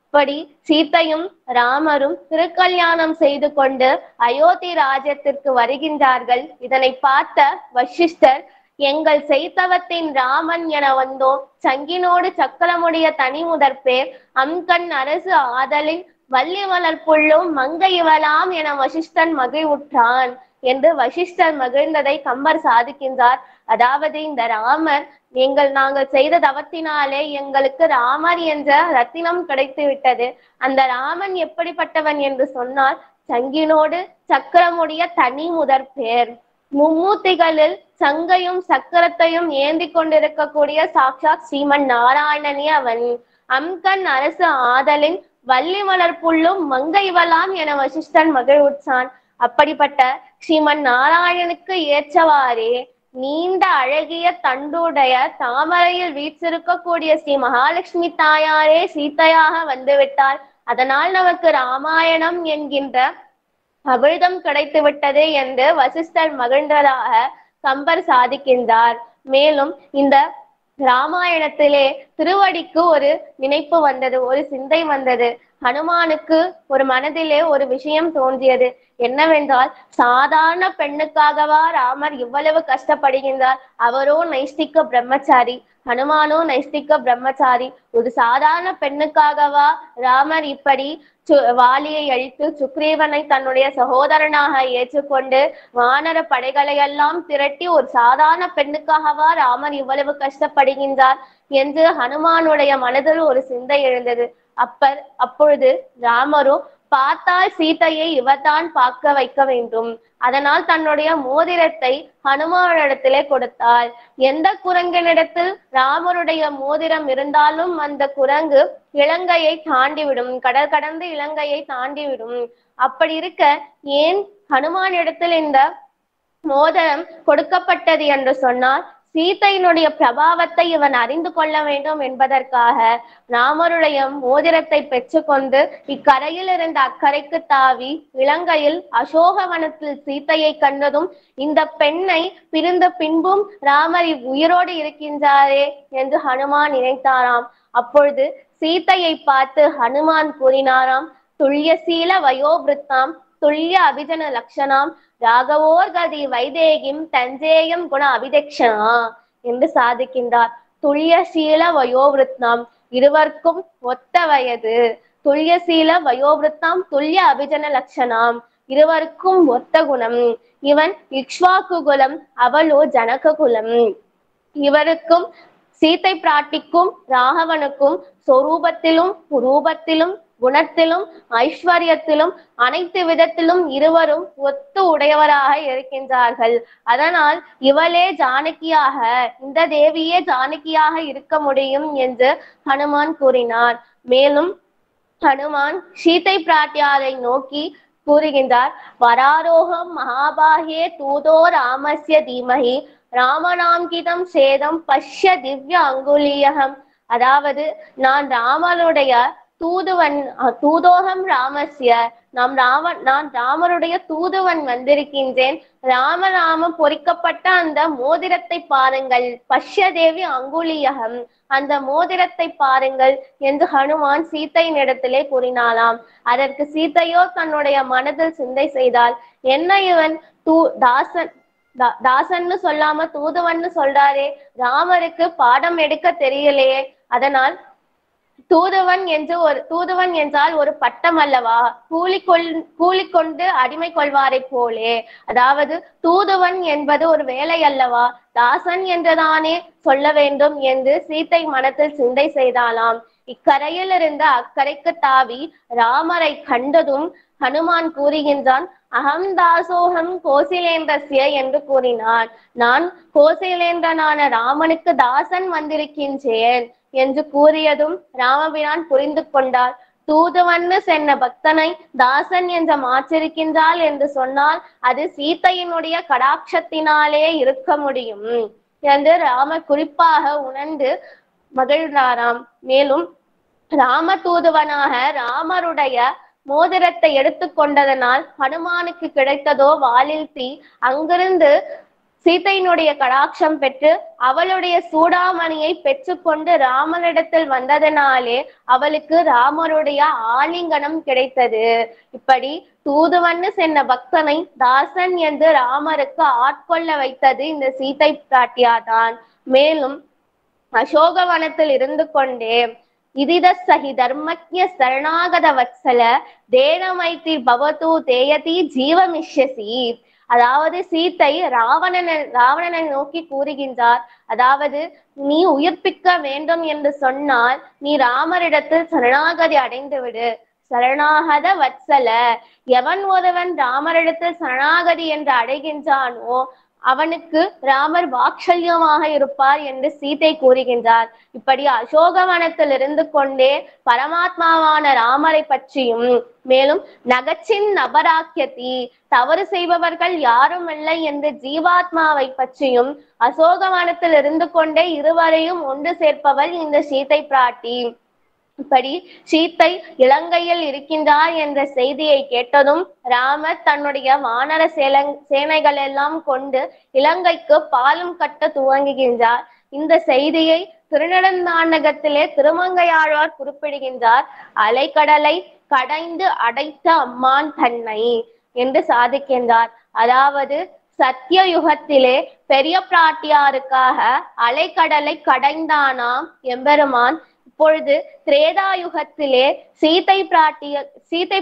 இப்படி சீத்தையும் ராமரும் திருக்கல்யாணம் செய்து கொண்டு அயோத்தி ராஜ்யத்திற்கு வருகின்றார்கள். இதனை பார்த்த வசிஷ்டர், எங்கள் செய்தவத்தின் ராமன் என வந்தோம், சங்கினோடு சக்கரமுடைய தனி முதற்பேர், அம்கண் அரசு ஆதலின் வள்ளி வளர்ப்புள்ளும் மங்கை இவளாம் என வசிஷ்டன் மகிழ்வுற்றான் என்று வசிஷ்டர் மகிழ்ந்ததை கம்பர் சாதிக்கின்றார். அதாவது இந்த ராமர், நாங்கள் செய்த தவத்தினாலே எங்களுக்கு ராமர் என்ற ரத்தினம் கிடைத்து விட்டது. அந்த ராமன் எப்படிப்பட்டவன் என்று சொன்னால், சங்கினோடு சக்கரமுடைய தனி முதற்பேர், மும்மூர்த்திகளில் சங்கையும் சக்கரத்தையும் ஏந்தி கொண்டிருக்கக்கூடிய சாட்சாத் ஸ்ரீமன் நாராயணனே அவன். அம்கண் அரசு ஆதலின் வள்ளி மலர்ப்புள்ளும் மங்கைவலாம் என வசிஷ்டன் மகிழ்வுற்றான். அப்படிப்பட்ட ஸ்ரீமன் நாராயணனுக்கு ஏற்றவாறே நீண்ட அழகிய தண்டுடைய தாமரையில் வீற்றிருக்கக்கூடிய ஸ்ரீ மகாலட்சுமி தாயாரே சீத்தையாக வந்துவிட்டாள். அதனால் நமக்கு ராமாயணம் என்கின்ற அமிர்தம் கிடைத்து விட்டது என்று வசிஷ்டர் மகிழ்ந்ததாக கம்பர் சாதிக்கின்றார். மேலும் இந்த ராமாயணத்திலே திருவடிக்கு ஒரு நினைப்பு வந்தது, ஒரு சிந்தை வந்தது. ஹனுமானுக்கு ஒரு மனதிலே ஒரு விஷயம் தோன்றியது. என்னவென்றால், சாதாரண பெண்ணுக்காகவா ராமர் இவ்வளவு கஷ்டப்படுகின்றார்? அவரோ நைஷ்டிக பிரம்மச்சாரி, ஹனுமானோ நைஷ்டிக பிரம்மச்சாரி. ஒரு சாதாரண பெண்ணுக்காகவா ராமர் இப்படி வாலியை அழித்து சுக்ரீவனை தன்னுடைய சகோதரனாக ஏற்றுக்கொண்டு வானர படைகளை எல்லாம் திரட்டி ஒரு சாதாரண பெண்ணுக்காகவா ராமர் இவ்வளவு கஷ்டப்படுகின்றார் என்று ஹனுமானுடைய மனதில் ஒரு சிந்தை எழுந்தது. அப்பொழுது ராமரோ, பார்த்தால் சீதையை இவர்தான் பார்க்க வைக்க வேண்டும். அதனால் தன்னுடைய மோதிரத்தை ஹனுமானிடத்திலே கொடுத்தாள். எந்த குரங்கினிடத்தில் ராமருடைய மோதிரம் இருந்தாலும் அந்த குரங்கு இலங்கையை தாண்டிவிடும், கடல் கடந்து இலங்கையை தாண்டிவிடும். அப்படி இருக்க ஏன் ஹனுமானிடத்தில் இந்த மோதிரம் கொடுக்கப்பட்டது என்று சொன்னால், சீதையினுடைய பிரபாவத்தை இவன் அறிந்து கொள்ள வேண்டும் என்பதற்காக ராமருடைய மோதிரத்தை பெற்றுக்கொண்டு இக்கரையில் இருந்து அக்கரைக்கு தாவி இலங்கையில் அசோகவனத்தில் சீத்தையை கண்டதும், இந்த பெண்ணை பிரிந்த பின்பும் ராமர் உயிரோடு இருக்கின்றாரே என்று ஹனுமான் நினைத்தாராம். அப்பொழுது சீத்தையை பார்த்து ஹனுமான் கூறினாராம், துல்லியசீல வயோபிருத்தாம் துல்லிய அபிஜன லட்சணாம் ராகவோர் கதி வைதேகிம் தஞ்சேயம் குண அபிதக்ஷனா என்று சாதிக்கின்றார். துல்லியசீல வயோவிருத்தாம், இருவருக்கும் ஒத்த வயது. துல்லியசீல வயோவிருத்தாம் துல்லிய அபிஜன லட்சணாம், இருவருக்கும் ஒத்த குணம். இவன் இக்ஷ்வாக்கு குலம், அவளோ ஜனக குலம். இவருக்கும் சீத்தை பிராட்டிக்கும் ராகவனுக்கும் சொரூபத்திலும் ரூபத்திலும் குணத்திலும் ஐஸ்வர்யத்திலும் அனைத்து விதத்திலும் இருவரும் ஒத்து உடையவராக இருக்கின்றார்கள். அதனால் இவளே ஜானகியாக, இந்த தேவியே ஜானகியாக இருக்க முடியும் என்று ஹனுமான் கூறினார். மேலும் ஹனுமான் சீத்தை பிராட்டியாரை நோக்கி கூறுகின்றார், வராரோகம் மகாபாகே தூதோ ராமஸ்ய தீமஹி ராமநாம்கிதம் சேதம் பஷ்ய திவ்ய அங்குலியகம். அதாவது நான் ராமனுடைய தூதோகம் ராமஸ்ய, நான் ராமருடைய தூதுவன் வந்திருக்கின்றேன். ராம பொறிக்கப்பட்ட அந்த மோதிரத்தை பாருங்கள், பஷ்ய தேவி அங்குலியகம், அந்த மோதிரத்தை பாருங்கள் என்று ஹனுமான் சீத்தையின் இடத்திலே கூறினாலாம். அதற்கு சீத்தையோ தன்னுடைய மனதில் சிந்தை செய்தால், என்ன இவன் தாசன்னு சொல்லாம தூதுவன்னு சொல்றாரே, ராமருக்கு பாடம் எடுக்க தெரியலையே. அதனால் தூதுவன் என்றால் ஒரு பட்டம் அல்லவா, கூலி கொண்டு அடிமை கொள்வாரை போலே. அதாவது தூதுவன் என்பது ஒரு வேலை அல்லவா, தாசன் என்றுதானே சொல்ல வேண்டும் என்று சீத்தை மனத்தில் சிந்தை செய்தாலாம். இக்கரையில் இருந்த அக்கரைக்கு தாவி ராமரை கண்டதும் ஹனுமான் கூறுகின்றான், அகம் தாசோகம் கோசிலேந்திரஸ்ய என்று கூறினான். நான் கோசிலேந்திரனான ராமனுக்கு தாசன் வந்திருக்கின்றேன் என்று கூறியதும் ராமபிரான் புரிந்து கொண்டார். தூதுவன்னு சென்ன பக்தனை தாசன் என்று மாற்றிருக்கின்றாள் என்று சொன்னால் அது சீத்தையினுடைய கடாட்சத்தினாலே இருக்க முடியும் என்று ராமர் குறிப்பாக உணர்ந்து மகிழ்ந்தாராம். மேலும் ராம தூதுவனாக ராமருடைய மோதிரத்தை எடுத்து கொண்டதனால் ஹனுமானுக்கு கிடைத்ததோ வாலில் தீ. அங்கிருந்து சீதையினுடைய கடாட்சம் பெற்று அவளுடைய சூடாமணியை பெற்றுக்கொண்டு ராமனிடத்தில் வந்ததனாலே அவளுக்கு ராமருடைய ஆலிங்கனம் கிடைத்தது. இப்படி தூதுவன்னு சென்ற பக்தனை தாசன் என்று ராமருக்கு ஆட்கொள்ள வைத்தது இந்த சீதை பிராட்டியாதான். மேலும் அசோகவனத்தில் இருந்து கொண்டே இதித சகி தர்மக்ய சரணாகத வத்சல தேனமைத்தி பவது தேயதி ஜீவமிஷ்யசி. அதாவது சீத்தை ராவணனை நோக்கி கூறுகின்றார். அதாவது நீ உயிர்ப்பிக்க வேண்டும் என்று சொன்னால் நீ ராமரிடத்தில் சரணாகதி அடைந்து விடு. சரணாகத வத்சல, எவன் ஒருவன் ராமரிடத்தில் சரணாகதி என்று அடைகின்றானோ அவனுக்கு ராமர் வாக்ஷல்யமாக இருப்பார் என்று சீதை கூறுகின்றார். இப்படி அசோகவனத்தில் இருந்து கொண்டே பரமாத்மாவான ராமரை பற்றியும், மேலும் நகச்சின் நபராக்கியதி, தவறு செய்பவர்கள் யாரும் இல்லை என்று ஜீவாத்மாவை பற்றியும் அசோகவனத்தில் இருந்து கொண்டே இருவரையும் ஒன்று சேர்ப்பவள் இந்த சீதை பிராட்டி. இப்படி சீத்தை இலங்கையில் இருக்கின்றார் என்ற செய்தியை கேட்டதும் ராமர் தன்னுடைய வானர சேனைகள் எல்லாம் கொண்டு இலங்கைக்கு பாலம் கட்ட துவங்குகின்றார். இந்த செய்தியை திருநெடுந்தாண்டகத்திலே திருமங்கையாழ்வார் குறிப்பிடுகின்றார். அலைக்கடலை கடைந்து அடைத்த அம்மான் தன்னை என்று சாதிக்கின்றார். அதாவது சத்திய யுகத்திலே பெரிய பிராட்டியாருக்காக அலைக்கடலை கடைந்தானாம் எம்பெருமான். இப்பொழுது திரேதாயுகத்திலே சீதை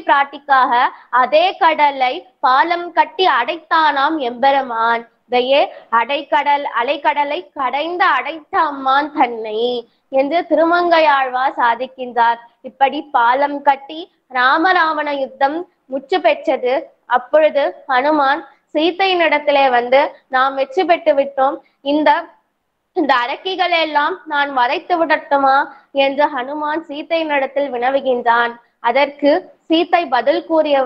பிராட்டிக்காக அதே கடலை பாலம் கட்டி அடைத்தானாம் எம்பெருமான். இதையே அலைக்கடலை கடைந்த அடைத்த அம்மான் தன்னை என்று திருமங்கையாழ்வார் சாதிக்கின்றார். இப்படி பாலம் கட்டி ராமராவண யுத்தம் முற்று பெற்றது. அப்பொழுது ஹனுமான் சீத்தையினிடத்திலே வந்து நாம் வெற்றி பெற்று விட்டோம், இந்த அரக்கிகளை எல்லாம் நான் மறைத்து விடட்டுமா என்று ஹனுமான் சீத்தையினிடத்தில் வினவுகின்றான். அதற்கு சீத்தை பதில் கூறிய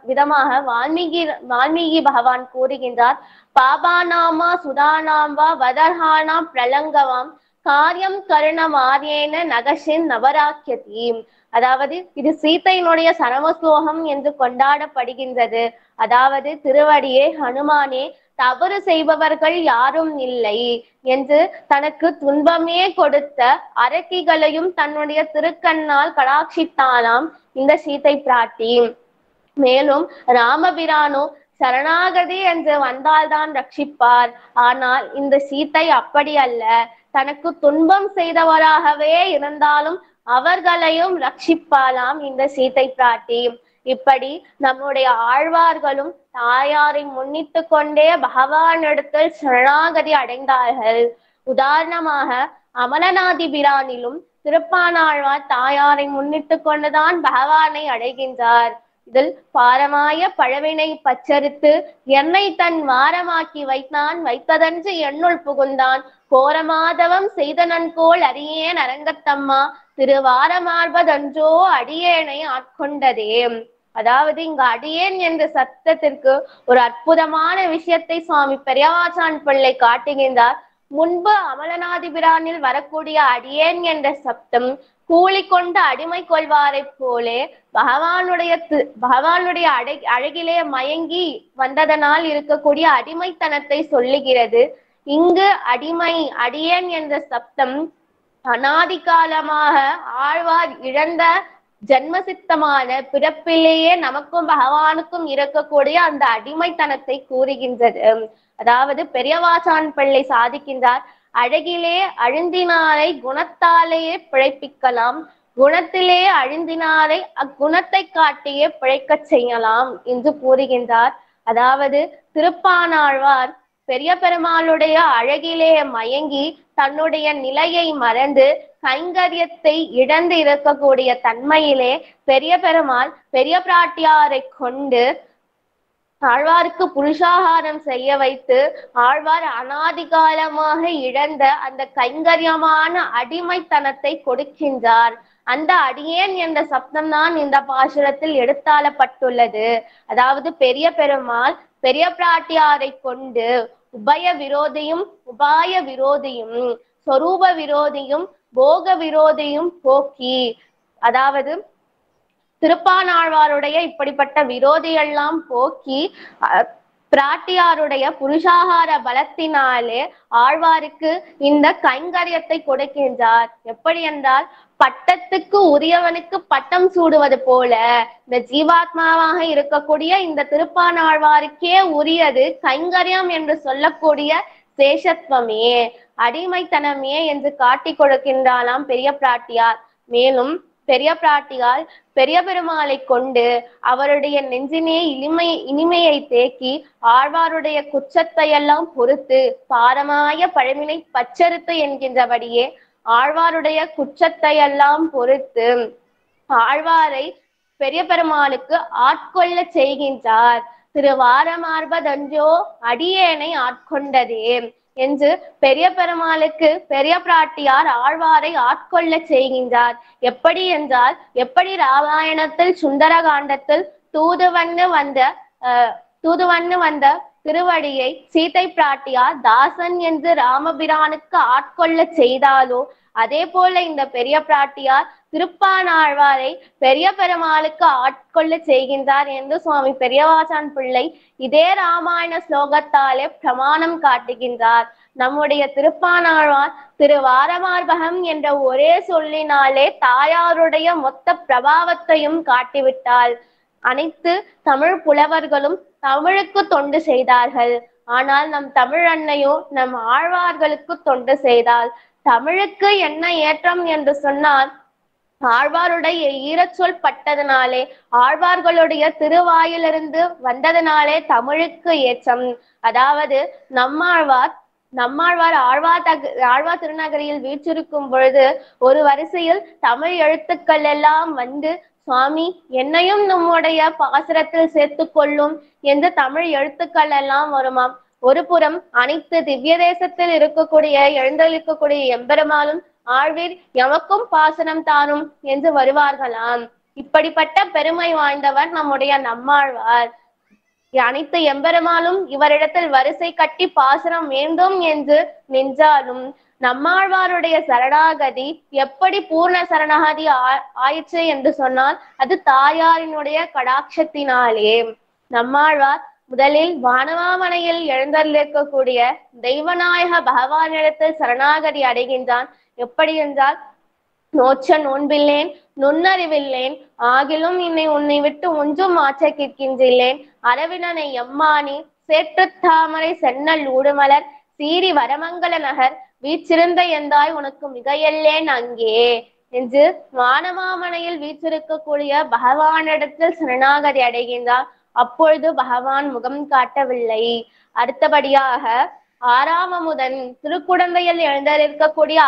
விதமாக வால்மீகி பகவான் கூறுகின்றார். பாபாநாமா சுதானாம்பா வதர்ஹானாம் பிரலங்கவாம் காரியம் கருணமாரியேன நகஷின் நவராக்கியதி. அதாவது இது சீத்தையினுடைய சரமஸ்லோகம் என்று கொண்டாடப்படுகின்றது. அதாவது திருவடியே ஹனுமானே, தவறு செய்பவர்கள் யாரும் இல்லை என்று தனக்கு துன்பமே கொடுத்த அரக்கிகளையும் தன்னுடைய திருக்கண்ணால் கடாட்சித்தானாம் இந்த சீதை பிராட்டி. மேலும் ராமபிரானோ சரணாகதி என்று வந்தால்தான் ரட்சிப்பார். ஆனால் இந்த சீத்தை அப்படி அல்ல, தனக்கு துன்பம் செய்தவராகவே இருந்தாலும் அவர்களையும் ரட்சிப்பாலாம் இந்த சீதை பிராட்டி. இப்படி நம்முடைய ஆழ்வார்களும் தாயாரை முன்னிட்டு கொண்டே பகவானிடத்தில் சரணாகதி அடைந்தார்கள். உதாரணமாக அமலநாதி பிரானிலும் திருப்பானாழ்வார் தாயாரை முன்னிட்டு கொண்டுதான் பகவானை அடைகின்றார். இதில் பாரமாய பழவினை பச்சரித்து என்னை தன் வாரமாக்கி வைத்தான், வைத்ததன்று என்னுள் புகுந்தான், கோரமாதவம் செய்த நன்கோள் அரியேன் அரங்கத்தம்மா, திருவாரமார்பதன்றோ அடியேனை ஆட்கொண்டதே. அதாவது இங்கு அடியேன் என்ற சத்தத்திற்கு ஒரு அற்புதமான விஷயத்தை சுவாமி பெரியவாச்சான் பிள்ளை காட்டுகின்றார். முன்பு அமலநாதிபிரானில் வரக்கூடிய அடியேன் என்ற சப்தம் கூலி கொண்டு அடிமை கொள்வாரை போலே பகவானுடைய அழகிலே மயங்கி வந்ததனால் இருக்கக்கூடிய அடிமைத்தனத்தை சொல்லுகிறது. இங்கு அடியேன் என்ற சப்தம் அநாதி காலமாக ஆழ்வார் இழந்த ஜன்மசித்தமான பிறப்பிலேயே நமக்கும் பகவானுக்கும் இருக்கக்கூடிய அந்த அடிமைத்தனத்தை கூறுகின்றது. அதாவது பெரியவாச்சான் பிள்ளை சாதிக்கின்றார். அழகிலே அழுந்தினாரை குணத்தாலேயே பிழைப்பிக்கலாம், குணத்திலே அழுந்தினாரை அக்குணத்தை காட்டியே பிழைக்கச் செய்யலாம் என்று கூறுகின்றார். அதாவது திருப்பானாழ்வார் பெரிய பெருமாளுடைய அழகிலே மயங்கி தன்னுடைய நிலையை மறந்து கைங்கரியத்தை இழந்து இருக்கக்கூடிய தன்மையிலே பெரிய பெருமாள் பெரிய பிராட்டியாரை கொண்டு ஆழ்வாருக்கு புருஷாகாரம் செய்ய வைத்து ஆழ்வார் அநாதிகாலமாக இழந்த அந்த கைங்கரியமான அடிமைத்தனத்தை கொடுக்கின்றார். அந்த அடியேன் என்ற சப்தம் தான் இந்த பாசுரத்தில் எடுத்தாளப்பட்டுள்ளது. அதாவது பெரிய பெருமாள் பெரிய பிராட்டியாரை கொண்டு உபய விரோதியும் உபாய விரோதியும் சொரூப விரோதியும் போக விரோதியும் போக்கி அதாவது திருப்பானாழ்வாருடைய இப்படிப்பட்ட விரோதியெல்லாம் போக்கி பிராட்டியாருடைய புருஷாகார பலத்தினாலே ஆழ்வாருக்கு இந்த கைங்கரியத்தை கொடுக்கின்றார். எப்படி என்றால், பட்டத்துக்கு உரியவனுக்கு பட்டம் சூடுவது போல இந்த ஜீவாத்மாவாக இருக்கக்கூடிய இந்த திருப்பானாழ்வாருக்கே உரியது கைங்கரியம் என்று சொல்லக்கூடிய சேஷத்துவமே, அடிமைத்தனமே என்று காட்டி கொடுக்கின்றாளாம் பெரிய பிராட்டியார். மேலும் பெரிய பிராட்டியால் பெரிய பெருமாளை கொண்டு அவருடைய நெஞ்சினே இனிமையை தேக்கி ஆழ்வாருடைய குற்றத்தை எல்லாம் பொறுத்து பாரமாய பழமினை பச்சரித்து என்கின்றபடியே ஆழ்வாருடைய குற்றத்தை எல்லாம் பொறுத்து ஆழ்வாரை பெரிய பெருமாளுக்கு ஆட்கொள்ள செய்கின்றார். திருவாரமார்பதன்றோ அடியேனை ஆட்கொண்டதே என்று பெரிய பெருமாளுக்கு பெரிய பிராட்டியார் ஆழ்வாரை ஆட்கொள்ள செய்கின்றார். எப்படி என்றால், எப்படி ராமாயணத்தில் சுந்தரகாண்டத்தில் தூதுவன்னு வந்த திருவடியை சீதை பிராட்டியார் தாசன் என்று ராமபிரானுக்கு ஆட்கொள்ள செய்தாலோ, அதே போல இந்த பெரிய பிராட்டியார் திருப்பானாழ்வாரை பெரிய பெருமாளுக்கு ஆட்கொள்ள செய்கின்றார் என்று சுவாமி பெரியவாசான் பிள்ளை இதே ராமாயண ஸ்லோகத்தாலே பிரமாணம் காட்டுகின்றார். நம்முடைய திருப்பானாழ்வார் திருவாரமார்பகம் என்ற ஒரே சொல்லினாலே தாயாருடைய மொத்த பிரபாவத்தையும் காட்டிவிட்டாள். அனைத்து தமிழ் புலவர்களும் தமிழுக்கு தொண்டு செய்தார்கள். ஆனால் நம் தமிழ் அன்னையோ நம் ஆழ்வார்களுக்கு தொண்டு செய்தாள். தமிழுக்கு என்ன ஏற்றம் என்று சொன்னால், ஆழ்வாருடைய ஈரச்சொல் பட்டதனாலே, ஆழ்வார்களுடைய திருவாயிலிருந்து வந்ததனாலே தமிழுக்கு ஏற்றம். அதாவது நம்மாழ்வார் ஆழ்வார் திருநகரியில் வீற்றிருக்கும் பொழுது ஒரு வரிசையில் தமிழ் எழுத்துக்கள் எல்லாம் வந்து, சுவாமி என்னையும் நம்முடைய பாசுரத்தில் சேர்த்து கொள்ளும் என்று தமிழ் எழுத்துக்கள் எல்லாம் வருமாம். ஒரு புறம் அனைத்து திவ்ய தேசத்தில் எழுந்தளிக்கக்கூடிய எம்பெருமாளும் ஆழ்வீர் எமக்கும் பாசனம் தாரும் என்று வருவார்களாம். இப்படிப்பட்ட பெருமை வாய்ந்தவர் நம்முடைய நம்மாழ்வார். அனைத்து எம்பெருமாளும் இவரிடத்தில் வரிசை கட்டி பாசனம் வேண்டும் என்று நின்றாலும் நம்மாழ்வாருடைய சரணாகதி எப்படி பூர்ண சரணாகதி ஆயிற்று என்று சொன்னால், அது தாயாரினுடைய கடாட்சத்தினாலே. நம்மாழ்வார் முதலில் வானவாமனையில் எழுந்தருளிருக்கக்கூடிய தெய்வநாயக பகவானிடத்தில் சரணாகதி அடைகின்றான். எப்படி என்றால், நோச்ச நோன்பில்லேன் நுண்ணறிவில்லேன் ஆகிலும் உன்னை விட்டு ஒன்றும் மாற்ற கேட்கின்றேன். அரவினனை எம்மானி சேற்று தாமரை சென்னல் ஊடுமலர் சீறி வரமங்கல நகர் வீச்சிருந்த எந்தாய் உனக்கு மிகையல்லேன் அங்கே என்று வானவாமனையில் வீற்றிருக்கக்கூடிய பகவானிடத்தில் சரணாகதி அடைகின்றான். அப்பொழுது பகவான் முகம் காட்டவில்லை. அடுத்தபடியாக ஆறாமமுதன் திருக்குடந்தையில் எழுந்தருக்கக்கூடிய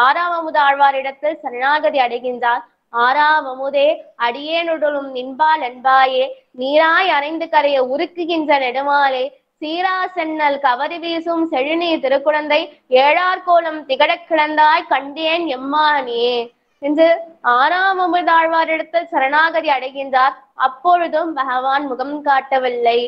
ஆறாமமுத ஆழ்வாரிடத்தில் சரணாகதி அடைகின்றார். ஆறாமமுதே அடியேனுடலும் நின்பால் அன்பாயே நீராய் அரைந்து கரைய உருக்குகின்ற நெடுமாலே சீரா சென்னல் கவரி வீசும் செழுநீர் திருக்குடந்தை ஏழார் கோலம் திகழ கிடந்தாய் கண்டேன் எம்மானே என்று ஆறாமமுதாழ்வாரிடத்தில் சரணாகதி அடைகின்றார். அப்பொழுதும் பகவான் முகம் காட்டவில்லை.